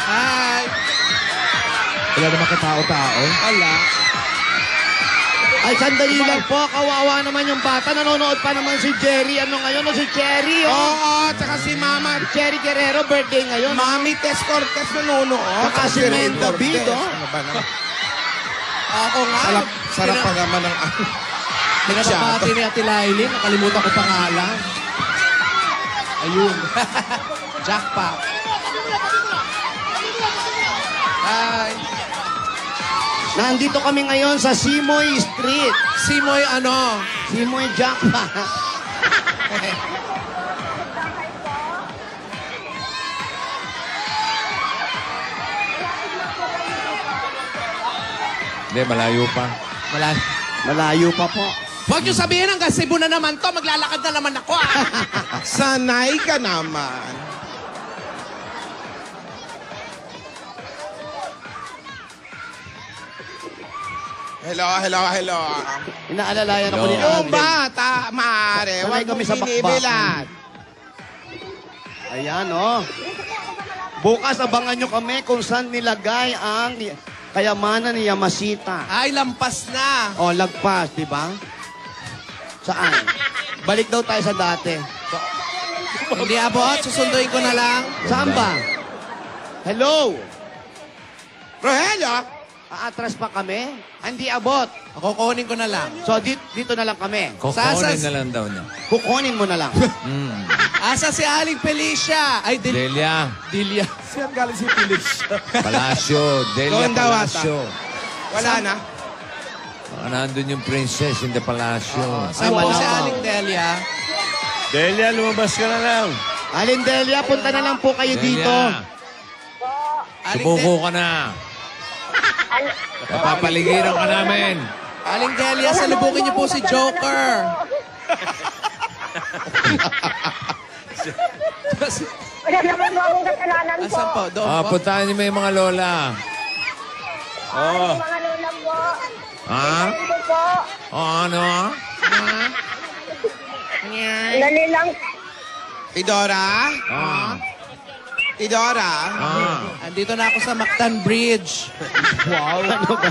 Hi. Wala naman katao-tao. Ala. Ay, sandali lang po. Kawawa naman yung bata. Nanonood pa naman si Jerry. Ano ngayon? Si Cherry, Oo, tsaka si Mama Cherry Guerrero. Birthday ngayon. Mami Tess Cortez nanonood. Tsaka si Mel David, Ano ba naman? Ako nga. Sarap pa naman ng Pinapapati ni Ate Lailin. Nakalimutan ko pangalan. Ayun. Jackpot. Hi. Nandito kami ngayon sa Simoy Street. Simoy ano? Simoy Jackpot. Hindi, malayo pa. Malayo pa po. Huwag niyo sabihin hanggang Cebu na naman to. Maglalakad na naman ako. Sanay ka naman. Hello. Inaalalayan ako ni Yung bata, Mare. Huwag kami sa bakbakan. Ayan, Bukas abangan nyo kami kung saan nilagay ang kayamanan ni Yamasita. Ay, lampas na. Lagpas, di ba? Saan? Balik daw tayo sa dati. Hindi abot. Susunduin ko na lang. Saan ba? Hello? Rogelio? Aatras pa kami? Hindi abot. Kukunin ko na lang. So, dito na lang kami. Kukunin na lang daw niya. Kukunin mo na lang. Asa si Aling Felicia? Ay, Delia. Dilia. Saan galing si Felicia? Palacio. Delia Doon daw Palacio. Wala na? Baka nandun yung princess in the Palacio. Saan po si Aling Delia? Delia, lumabas ka na lang. Alin Delia, punta na lang po kayo Delia. dito. Subuko ka na. Papapaligiran ka namin. Aling Delia, salubungin niyo po si Joker. Wala naman mo akong kasalanan po. Asan po? Doon po? Puntahan niyo may mga lola. Ay, mga lola po. Ha? Ito po. Ano? Dali lang. Tidora? Tidora? Andito na ako sa Mactan Bridge. Wow. Ano ba?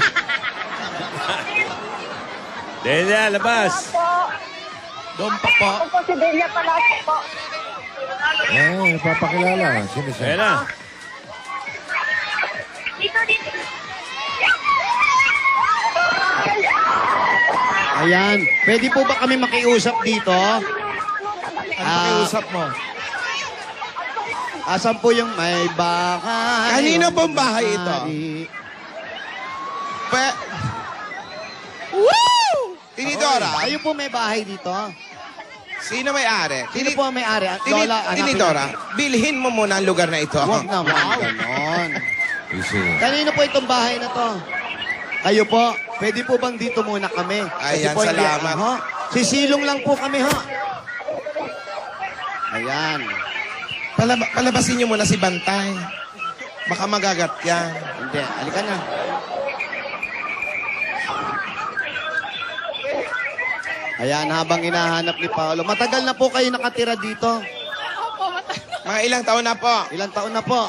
Delia, labas. Doon pa po. Ako po si Delia Palacio po. Papakilala. Sino siya? Ayan na. Dito. Ayan. Pwede po ba kami makiusap dito? Ano pakiusap mo? Asan po yung may bahay? Kanino pong bahay ito? Woo! Tinidora? Kayo po may bahay dito? Sino may-ari? Sino po ang may-ari? Lola, anak. Tinidora, bilhin mo muna ang lugar na ito. Huwag naman ganon. Easy. Kanino po itong bahay na to? Kayo po, pwede po bang dito muna kami? Kasi Ayan, po, salamat. Ho? Sisilong lang po kami, ho? Ayan. Palabasin niyo muna si Bantay. Baka magagat yan. Hindi, halika na. Ayan, habang hinahanap ni Paolo. Matagal na po kayo nakatira dito? Mga ilang taon na po. Ilang taon na po?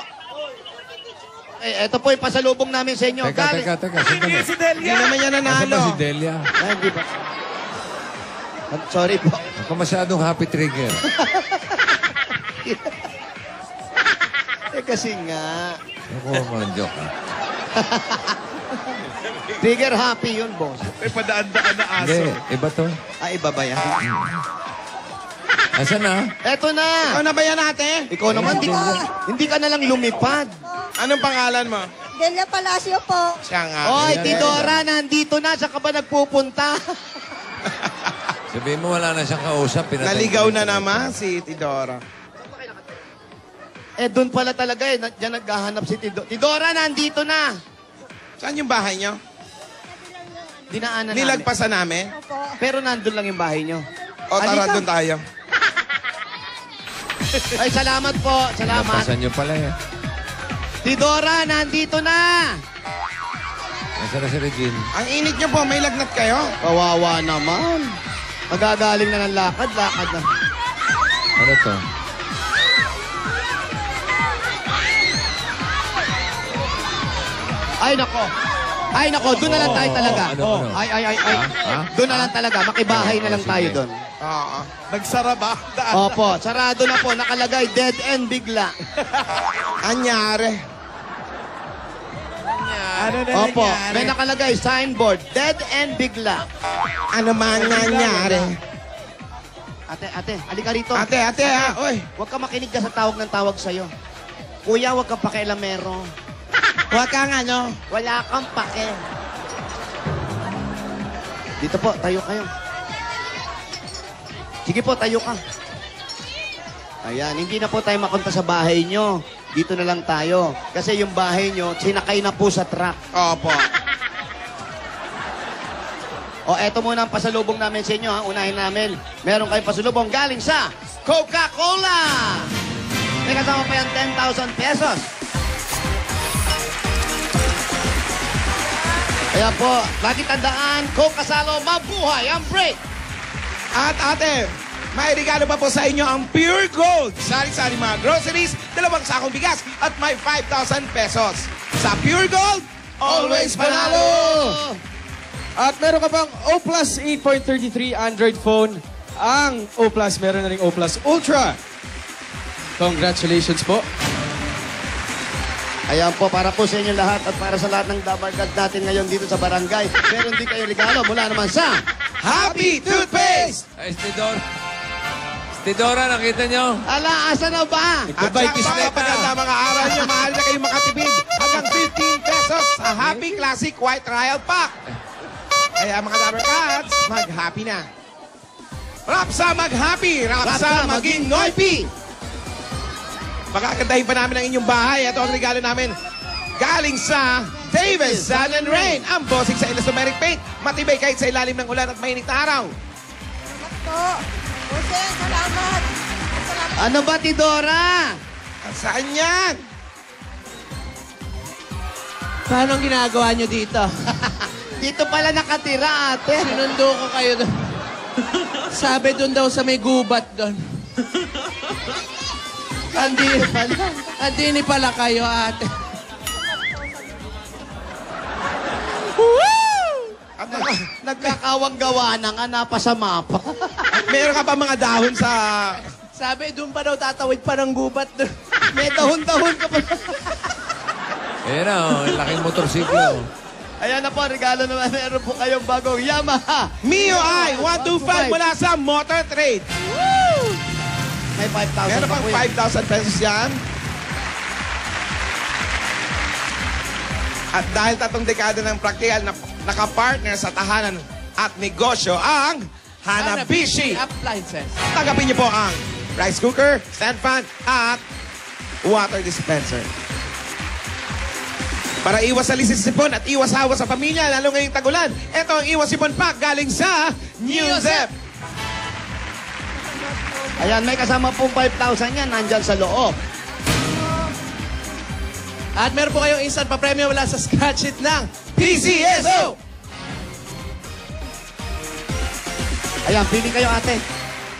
Eh, ito po yung pasalubong namin sa inyo. Teka. Hindi si Hindi Delia. naman yan Nasaan nanalo. ba si Delia? Ah, hindi ba? Sorry po. Ako masyadong happy trigger. Eh, kasi nga. Ako mga joke. Trigger happy yun, boss. May padaan-daan na aso. Hindi, iba to. Ah, iba ba yan? Asan na? Eto na! Ikaw na ba yan ate? Ikaw naman, hindi ka na lang lumipad. Anong pangalan mo? Delia Palacio po. Siya nga. Oy, Tidora, nandito na. Saan ka ba nagpupunta? Sabihin mo wala na siyang kausap. pinatay Naligaw ko na siya. naman si Tidora. Eh, doon pala talaga eh. Diyan naghahanap si Tidora. Tidora, nandito na. Saan yung bahay niyo? Dinaanan namin. Nilagpasan namin? Pero nandun lang yung bahay nyo. O tara Halika. doon tayo. Ay, salamat po. Salamat. Napasan niyo pala eh. Tidora, nandito na. Nasaan na si Regine? Ang init niyo po, may lagnat kayo? Kawawa naman. Magagaling na ng lakad na. Ano to? Ay, nako. Doon na lang tayo talaga. Ano? Ay. Ha? Doon na lang talaga. Makibahay na lang Sige. tayo doon. Oo. Nagsara ba? Daan. Opo, sarado na po. Nakalagay, dead end bigla. Anyari. Ano na Opo, nangyari? may nakalagay, signboard, dead end bigla. Ano man nangyari? Ate, halika rito. Ate, oy. Huwag ka makinig ka sa tawag ng tawag sa'yo. Kuya, huwag kang pakialamero. Huwag kang ano? Wala kang pake. Dito po, tayo kayo. Sige po, tayo ka. Ayan, hindi na po tayo makunta sa bahay nyo. Dito na lang tayo. Kasi yung bahay nyo, sinakay na po sa truck. Opo. O, eto muna ang pasalubong namin sa inyo, ha? Unahin namin. Meron kayong pasalubong galing sa Coca-Cola! May kasama pa yan 10,000 pesos. Kaya po, lagi tandaan, Coke Kasalo, mabuhay ang break! At ate, may regalo pa po sa inyo ang Pure Gold. Sari-sari mga groceries, 2 sakong bigas at may 5,000 pesos. Sa Pure Gold, always panalo! At meron ka pang O Plus 8.33 Android phone. Ang O Plus, meron na rin O Plus Ultra. Congratulations po. Ayan po, para po sa inyo lahat at para sa lahat ng dabarkad natin ngayon dito sa barangay. Meron din kayo regalo mula naman sa Happy Toothpaste! Ay, Stidora. Stidora, nakita nyo? Ala, asa na ba? At saka paganda mga araw nyo, mahal na kayong makatipid hanggang 15 pesos sa Happy Classic White Trial Pack. Kaya mga dabarkads, mag-happy na. Rapsa mag-happy, Rapsa maging noipy. Pagkakantahin pa namin ang inyong bahay. Ito ang regalo namin. Galing sa Davis Sun and Rain. Ang bossing sa elastomeric paint. Matibay kahit sa ilalim ng ulan at mainit na araw. Salamat. Ano ba, Tidora? Saan yan? Paano ang ginagawa nyo dito? Dito pala nakatira, ate. Sinundo ko kayo doon. Sabi doon daw sa may gubat doon. Andini pala kayo, ate. Nagkakawang gawa na nga, napasama pa. Meron ka pa mga dahon sa... Sabi, doon pa daw tatawid pa ng gubat doon. May dahon-dahon ka pa. Ayan na, laking motorsiklo. Ayan na po, regalo naman. Meron po kayong bagong Yamaha Mio I 125 mula sa Motor Trade. May 5,000 Meron pa pang po yan. 5,000 pesos yan. At dahil tatong dekada ng praktikal na nakapartner sa tahanan at negosyo ang Hanabishi. Appliances. Tagapin niyo po ang rice cooker, stand fan, at water dispenser. Para iwas sa lisisipon at iwas hawa sa pamilya, lalo ngayong tagulan, ito ang Iwas Sipon Pack galing sa New Zep. Ayan, may kasama pong 5,000 yan. Nandyan sa loob. At meron po kayong instant pa-premium mula sa scratch it ng PCSO. Ayan, pili kayo, ate.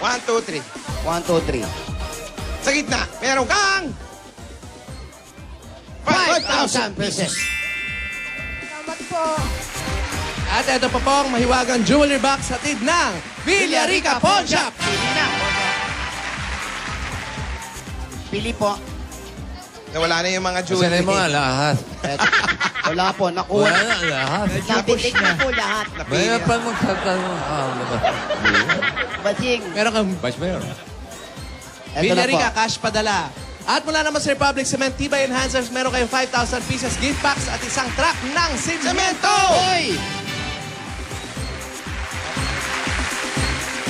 1, 2, 3. 1, 2, 3. Sa gitna, meron kang 5,000 pesos. Salamat po. At ito pa pong mahiwagang jewelry box hatid ng Villarica Pawn Shop. Pili na. Pili po. Nawala na yung mga Kasi jewelry. na yung mga lahat. Wala po, nakuha. Wala na lahat. Nabitik na po lahat. Mayroon pa magsatanong. Basing. Meron kang Vice Mayor. Ito na po. Villarica Cash Padala. At mula naman sa Republic Cement Tibay Enhancers, meron kayong 5,000 pieces gift packs at isang truck ng semento. Hoy!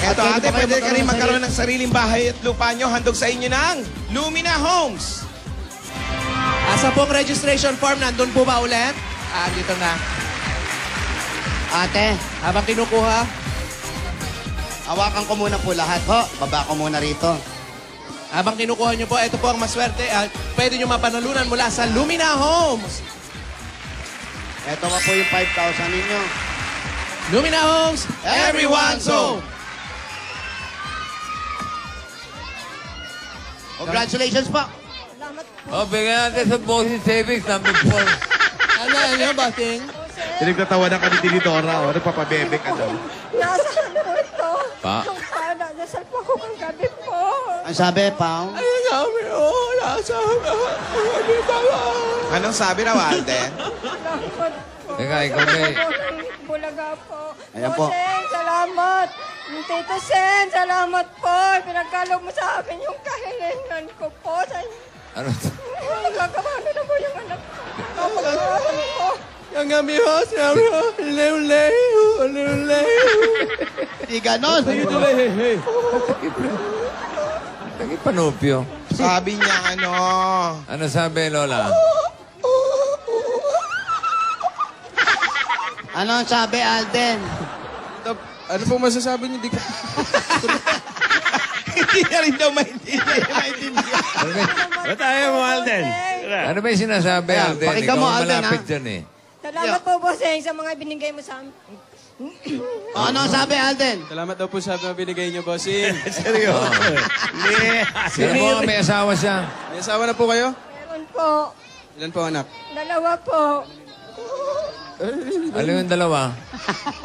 Eto, At ate, pwede pwede ba kayo ka rin magkaroon magkaroon ng sariling bahay at lupa nyo. Handog sa inyo ng Lumina Homes. Asa pong registration form, nandun po ba ulit? Dito na. Ate, Habang kinukuha, hawakan ko muna po lahat. Ho, baba ko muna rito. habang kinukuha nyo po, ito po ang maswerte. Pwede nyo mapanalunan mula sa Lumina Homes. Ito pa po yung 5,000 ninyo. Lumina Homes, everyone's home. Congratulations po. Oh, bigyan natin sa Bossy Savings, number 4. Ano, Bating? Pinagtatawanan ka ni Tinidora, o. Nagpapabebe ka daw. Nasaan po ito? Pa? Yung para, nasaan po ako kang gabi po. Ang sabi, Pao? Ay, sabi, nasa Anong sabi raw, Alden? Salamat po. Teka, ikaw may... Bulaga po. Ayan po. Sen, salamat. Tito Sen, salamat po. Pinagkalog mo sa amin yung kahilingan ko po. Ano? Magagawa na po yung anak ko. Kapag-awan ko. Yung amigos, leo. Di ganon. Naging-panupyo. Sabi niya, ano? Ano sabi, Lola? Ano ang sabi, Alden? Ano po masasabi niyo? Hindi na rin daw maintindihan. Ano tayo mo, Alden? Ano ba yung sinasabi, Alden? pakinggan mo, Ikaw Alden, malapit ha? dyan eh. Salamat po, Bosseng, sa mga binigay mo sa amin. Ano ang sabi, Alden? Salamat daw po sa binigay niyo, bossing. Seryoso. Sino mo may asawa siya? May asawa na po kayo? Meron po. Ilan po anak? 2 po. Ano yung dalawa?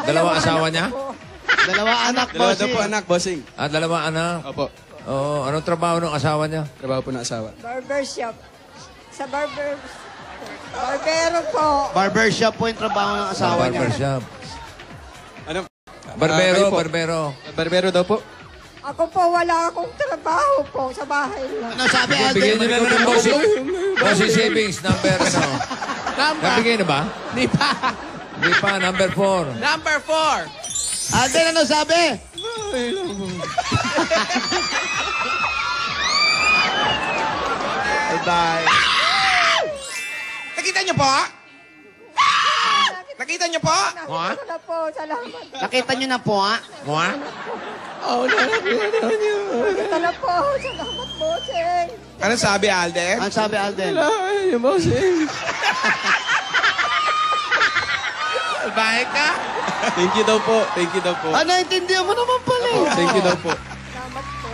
Dalawa asawa niya? Dalawa anak, Dalawa daw bossing. po anak, bossing. Dalawa anak? Opo. Oo. Anong trabaho ng asawa niya? Trabaho po ng asawa. Barbershop. Sa barbero po. Barbershop po yung trabaho ng asawa niya. Barbershop. Ano? Barbero, kayo po? barbero. Barbero daw po. Ako po, wala akong trabaho po sa bahay lang. Ano sabi, Bigyan Alden? niyo na ng Bossy Savings, number ano? Nabigay na ba? Di pa. Hindi pa, number 4. Number 4. Alden, ano sabi? Bye-bye. Nakita niyo po? Nakita niyo po? Nakita na po, salamat. Nakita niyo na po, ha? Nakita na po, salamat, Bosseng. Ano sabi, Alden? Ano sabi, Alden? Ay, bossing. Salbahe ka. Thank you daw po. Thank you daw po. Naintindihan mo naman pala eh. Thank you daw po. Salamat po.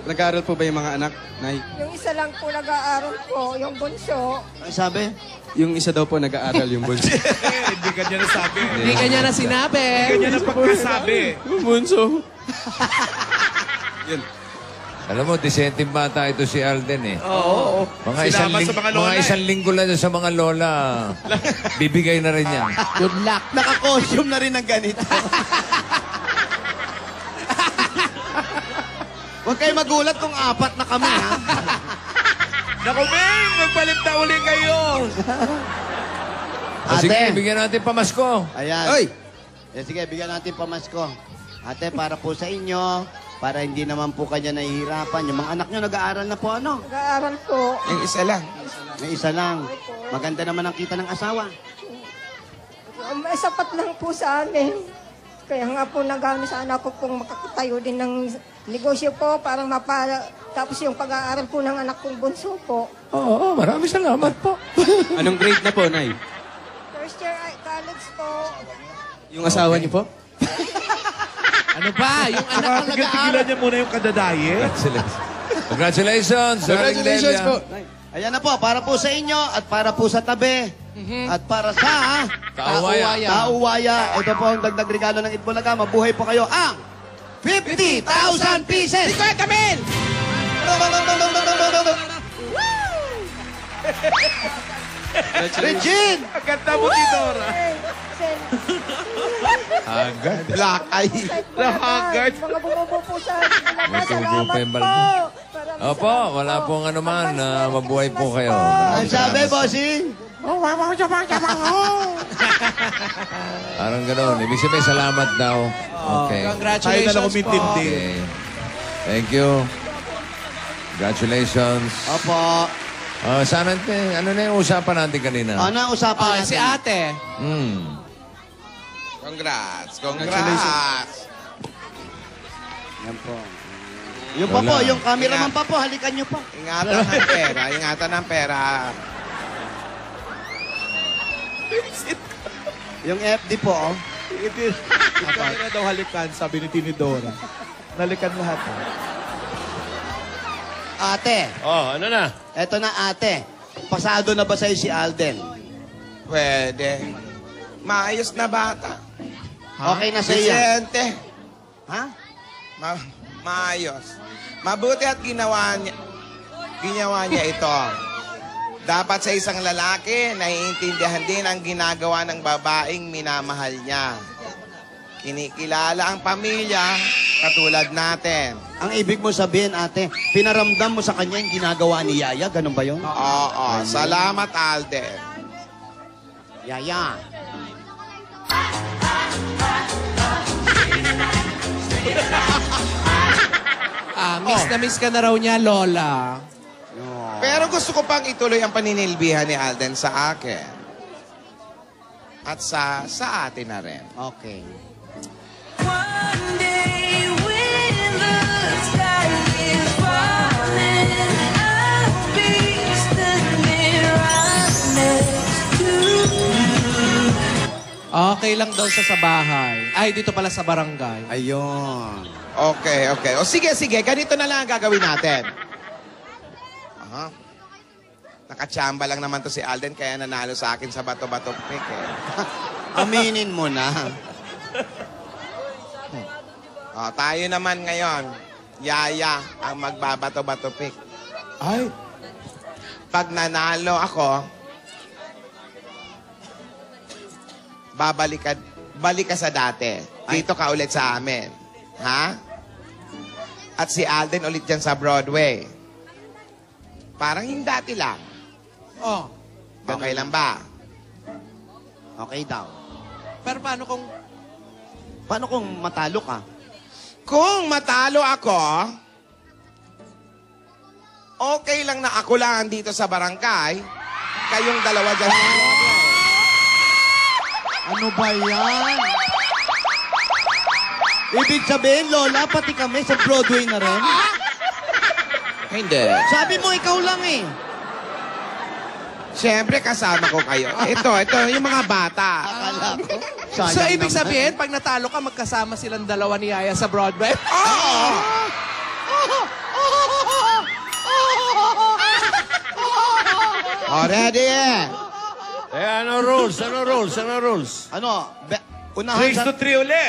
Nag-aaral po ba yung mga anak, Nay? Yung isa lang po nag-aaral po, yung bunso. Ano sabi? Yung isa daw po nag-aaral yung bunso. Hindi ka niya nasabi. Hindi ka niya na sinabi. Hindi ka niya na pagkasabi. Yung bunso. Yun. Alam mo, disenteng bata ito si Alden eh. Oo. Sinama sa mga lola. Mga isang linggo lang sa mga lola. Bibigay na rin yan. Good luck. Naka-costume na rin ng ganito. Huwag kayo magulat kung apat na kami, ha? Naku, Ming! Magpalit na uli kayo! Sige, bigyan natin pamasko. Ayan. Oy! Sige, bigyan natin pamasko. Ate, para po sa inyo, para hindi naman po kanya nahihirapan. Yung mga anak nyo nag-aaral na po, ano? Nag-aaral po. Yung isa lang. May isa lang. Maganda naman ang kita ng asawa. May sapat lang po sa amin. Kaya nga po nagano sa anak ko kung makakatayo din ng negosyo po para tapos yung pag-aaral po ng anak kong bunso po. Oo, maraming salamat po. Anong grade na po, Nay? First year college po. Yung asawa niyo po? Ano ba? Yung anak ko nag-aaral. Tigilan niya muna yung kadadaye. Congratulations. Congratulations po. Ayan na po, para po sa inyo at para po sa tabi. At para sa Tauwaya. Ito po ang dagdag regalo ng Itbulaga. Mabuhay po kayo ang 50,000 pieces! 50,000! Regine! Ang ganda mo, Tidora. Agad. Black eye. Nakagad. Mga bumubo po sa Itbulaga. Matubo pa yung balbo. Opo, wala pong ano man. Mabuhay po kayo. Ang sabi, bossing? Parang gano'n. Ibig sabihin, salamat daw. Okay. Congratulations Tayo na lang po. umintindi. Okay. Thank you. Congratulations. Opo. Sana, ano na yung usapan natin kanina? Ano ang usapan natin? Si ate. Congrats. Congrats. Yan po. Yung pa po, yung cameraman pa po, halikan nyo pa. Ingatan ng pera. Ingatan ng pera. Yung FD po, oh. Ikaw na daw halikan, sabi ni Tinidora. Nalikan lahat. Ate. Oh, ano na? Eto na, ate. Pasado na ba sa'yo si Alden? Pwede. Maayos na bata. Okay na sa'yo yan? Vicente. Ha? Maayos. Mabuti at ginawa niya ito. Dapat sa isang lalaki, naiintindihan din ang ginagawa ng babaeng minamahal niya. Kinikilala ang pamilya, katulad natin. Ang ibig mo sabihin, ate, pinaramdam mo sa kanya yung ginagawa ni Yaya? Ganun ba yun? Oo. Salamat, Alden. Yaya. Miss na miss ka na raw niya, Lola. Pero gusto ko pang ituloy ang paninilbihan ni Alden sa akin. At sa atin na rin. Okay. One day when the sky is falling, I'll be standing right next to you. Okay lang daw siya sa bahay. Ay, dito pala sa barangay. Ayun. Okay. O sige. Ganito na lang ang gagawin natin. Nakachamba lang naman to si Alden, kaya nanalo sa akin sa bato-bato pick eh. Aminin mo na. Tayo naman ngayon, Yaya ang magbabato-bato pick. Ay. Pag nanalo ako, balik ka sa dati. Dito ka ulit sa amin. Ha? At si Alden ulit dyan sa Broadway. Parang yung dati lang. Oh. Okay lang ba? Okay daw. Pero paano kung matalo ka? Kung matalo ako, okay lang na ako lang dito sa barangay, kayong dalawa dyan. Ano ba yan? Ibig sabihin, Lola, pati kami sa Broadway na rin? Hindi. Sabi mo, ikaw lang eh. Siyempre, kasama ko kayo. Ito, yung mga bata. Akala ko. So, ibig sabihin, pag natalo ka, magkasama silang dalawa ni Yaya sa Broadway? Oo! Ready? Ano rules? Ano? Unahan Race to 3 uli.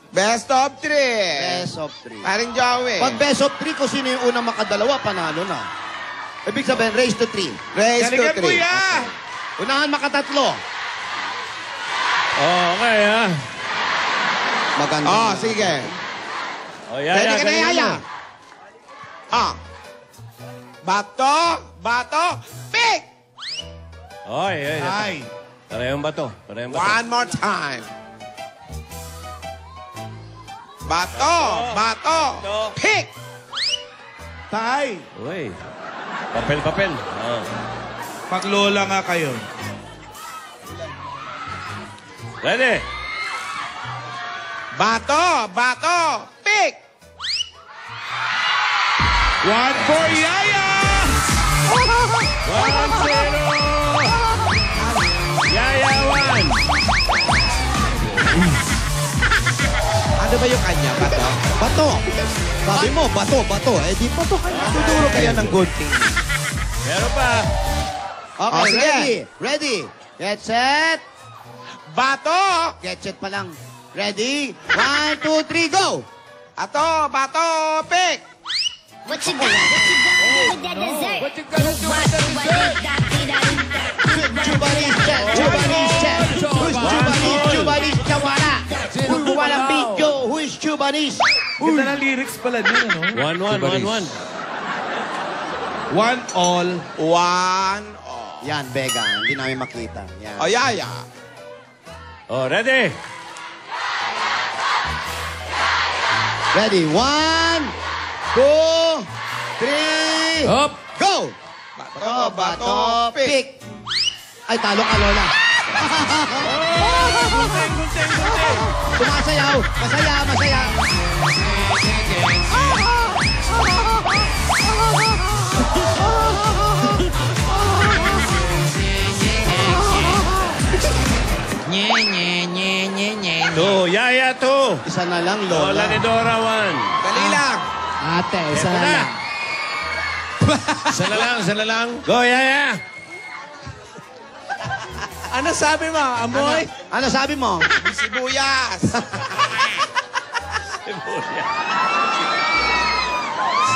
Best of 3. Best of 3. Paring Joey. Pag best of 3, kung sino yung unang makadalawa, panalo na. Ibig sabihin, race to 3. Race to Galingan 3. kuya! Unahan makatatlo. Okay, ha? Maganda. Oh, sige. Yaya, Ready ka na, galingan Yaya? mo. Bato, pick! Ay. Parehong bato. One more time. Bato, pick! Tay. Uy. Papel. Paglola nga kayo. Ready? Bato, pick! 1 for Yaya! 1-0! Yaya 1! Ano ba yung kanya? Bato. Sabi mo, bato. Eh, di bato kanya. Tuturo kaya ng gunting. Meron pa. Okay, sige. ready. Get set. Bato! Get set pa lang. Ready? 1, 2, 3, go! Bato, pick! What you got? What you got with that dessert? What you gonna do with that dessert? Chubanis, Chawara. Who walang video? Who is Chubanis? Ganda ng lyrics pala din, ano? 1-1. 1 all. Yan, Vega. Hindi namin makita. Yan. Yaya. Ready? Ready? 1, 2, 3, Up! go! Bato, pick! Ay, talo ka, Lola. Sumasayaw. Masaya. Nye. 2. Yaya 2. Isa na lang, Lola Lola. ni Dora 1. Dali lang. Ate, isa na lang. Isa na lang. Go, Yaya! Ano sabi mo, Amoy? Ano sabi mo? Sibuyas.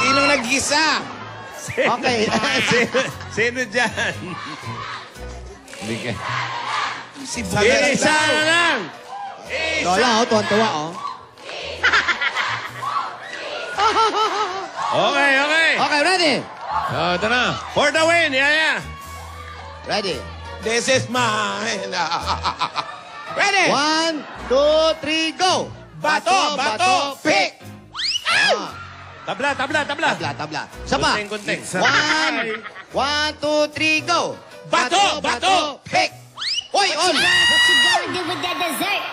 Sinong nag-gisa? Okay. Sino dyan? Hindi ka. Sibuyas. Isa na lang! Lola, tuwan-tuwa, Okay. Okay, ready? Ito na. For the win, Yaya! Ready? This is mine. Ready? 1, 2, 3, go! Bato, pick! Tabla. Tabla. Isa pa. Kunting. 1, 2, 3, go! Bato, pick! Hoy, on! What you gonna do with that dessert?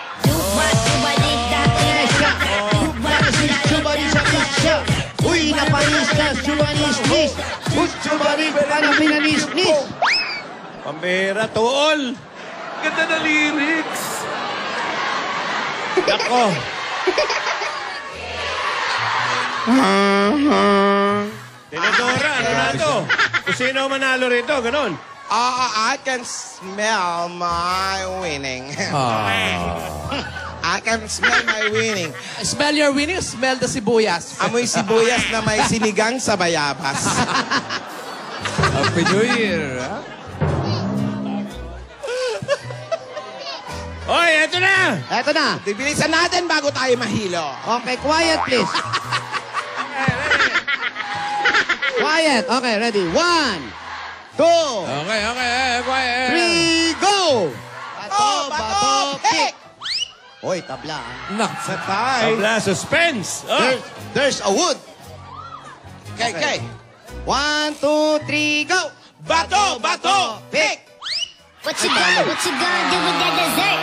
Uy, napanis ka, Chubanis-nis! Chubanis ka na pinanis-nis! Pambira, tuol! Ganda na lyrics. Ako! Tinadora, ano na to? Kung sino manalo rito, ganun. I can smell my winning. I can smell my winning. Smell your winning, smell the sibuyas. Amoy sibuyas na may sinigang sa bayabas. Happy New Year, ha? Hoy, eto na! Eto na. Bilisan natin bago tayo mahilo. Okay, quiet please. Quiet. Okay, ready. 1, 2, Okay, quiet. 3, go! Bato, pick! Hoy, tabla. Sa tay. Tabla, suspense! There's a wood. Okay. 1, 2, 3, go! Bato, pick! What you gonna do with that dessert?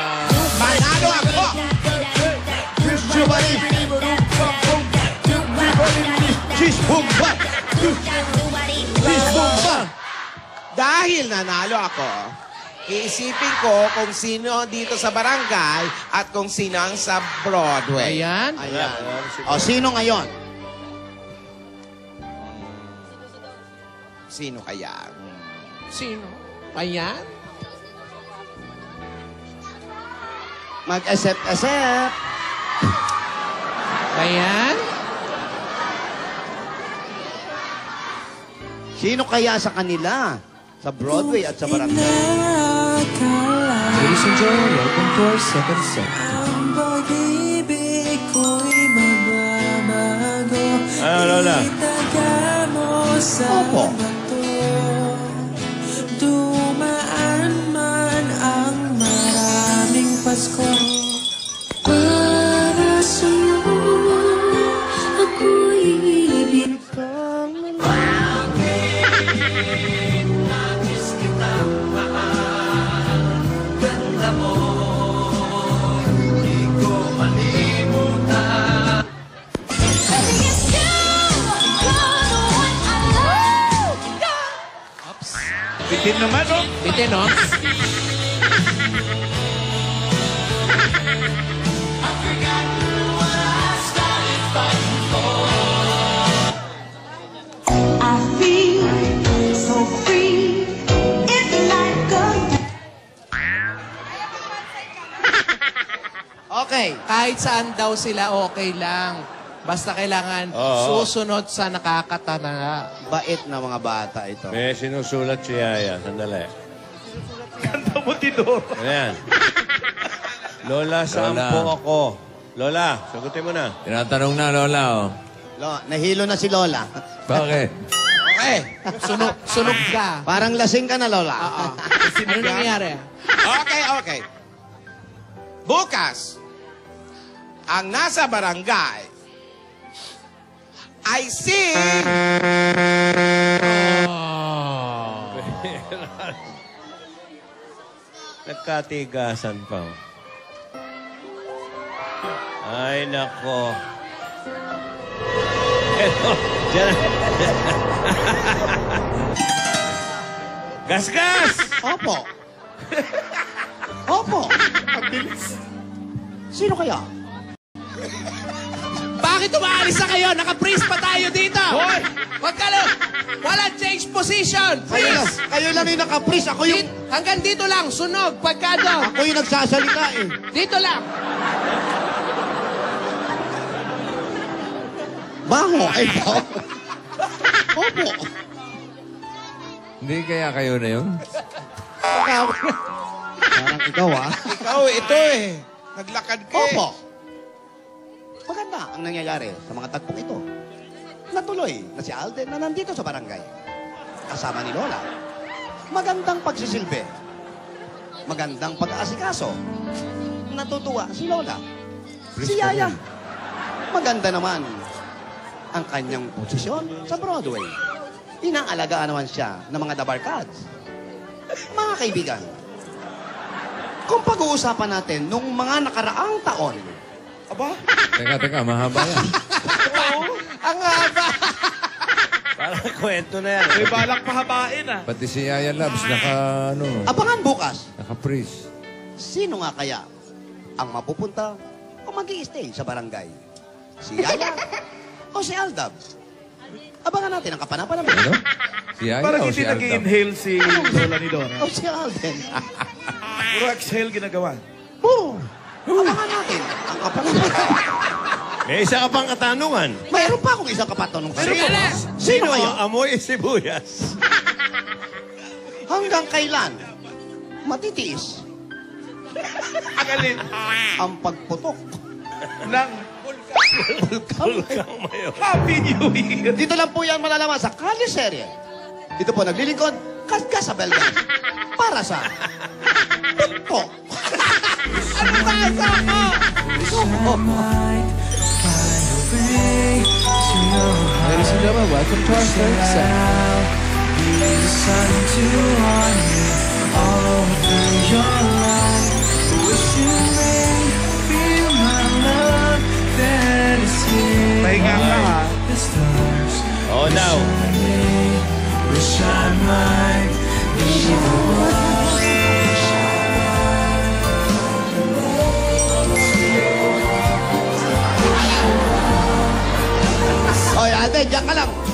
Manalo ako! Chubanis! Cheese bomba! Cheese bomba! Dahil nanalo ako, iisipin ko kung sino dito sa barangay at kung sino ang sa Broadway. Ayan. Ayan. O, sino ngayon? Sino kaya? Sino? Ayan. Mag-accept. Ayan. Sino kaya sa kanila? Sa Broadway at sa barangay? Ladies and gentlemen, welcome to our second set. Ang pag-ibig ko'y magbabago. Lola? Itaga mo sa bato. Dumaan man ang maraming Pasko. Para sa'yo, ako'y ibig kang Bitin naman, oh. Bitin, no? I feel so free. It's like a Okay. Kahit saan daw sila, okay lang. Basta kailangan susunod sa nakakatana. Bait na mga bata ito. May sinusulat si Yaya. Sandali. Kanta mo, Tidor. Ayan. Lola, saan Lola. po ako? Lola, sagutin mo na. Tinatanong na, Lola, oh. Nahilo na si Lola. Bakit? Okay. Sunog ka. Parang lasing ka na, Lola. Ano nangyari? Okay. Bukas, ang nasa barangay ay si... Nagkatigasan pa. Ay, nako. Eto, dyan. Gas! Opo. Sino kaya? Bakit umaalis na kayo? Naka-freeze pa tayo dito. Hoy! Wag ka lang. Walang change position. Freeze. Kayo lang yung naka-freeze. Ako yung... Hanggang dito lang. Sunog. Pagkado. Ako yung nagsasalita eh. Dito lang. Baho. Ay, baho. Opo. Hindi kaya kayo na yun? Parang ikaw, ah. Ikaw, ito eh. Naglakad ka eh. Opo. Maganda ang nangyayari sa mga tagpong ito. Natuloy na si Alden na nandito sa barangay. Kasama ni Lola. Magandang pagsisilbi. Magandang pag-aasikaso. Natutuwa si Lola. Si Yaya. Maganda naman ang kanyang posisyon sa Broadway. Inaalagaan naman siya ng mga dabarkads. Mga kaibigan, kung pag-uusapan natin nung mga nakaraang taon, aba? Teka, mahaba yan. Ang haba. Parang kwento na yan. May balak pahabain, ah. Pati si Yaya Labs, Abangan bukas, naka-freeze. sino nga kaya ang mapupunta o mag-i-stay sa barangay? Si Yaya o si Aldab? Abangan natin ang kapanapan naman. Ano? Si Yaya Parang o hindi si Aldab? nag-inhale si Lola ni Dora. O si Alden? Puro exhale ginagawa. Puro. Abangan natin ang kapanapan. May isa ka pang katanungan. Mayroon pa akong isang kapatanong. Sino kaya? ang amoy sibuyas? Hanggang kailan matitiis ang pagputok ng Bulkang mayo. Happy New Year! Dito lang po yan malalaman sa Kali Serye. Dito po naglilingkod, Kaskas sa Belga. Para sa putok. Ano ba sa ako? Ladies and gentlemen, welcome to our third set. Be the sun to warm you all through your life. Wish you may feel my love that is here. Pahinga ka, ha? The stars Oh, now. wish I might Oy, ate, diyan ka lang.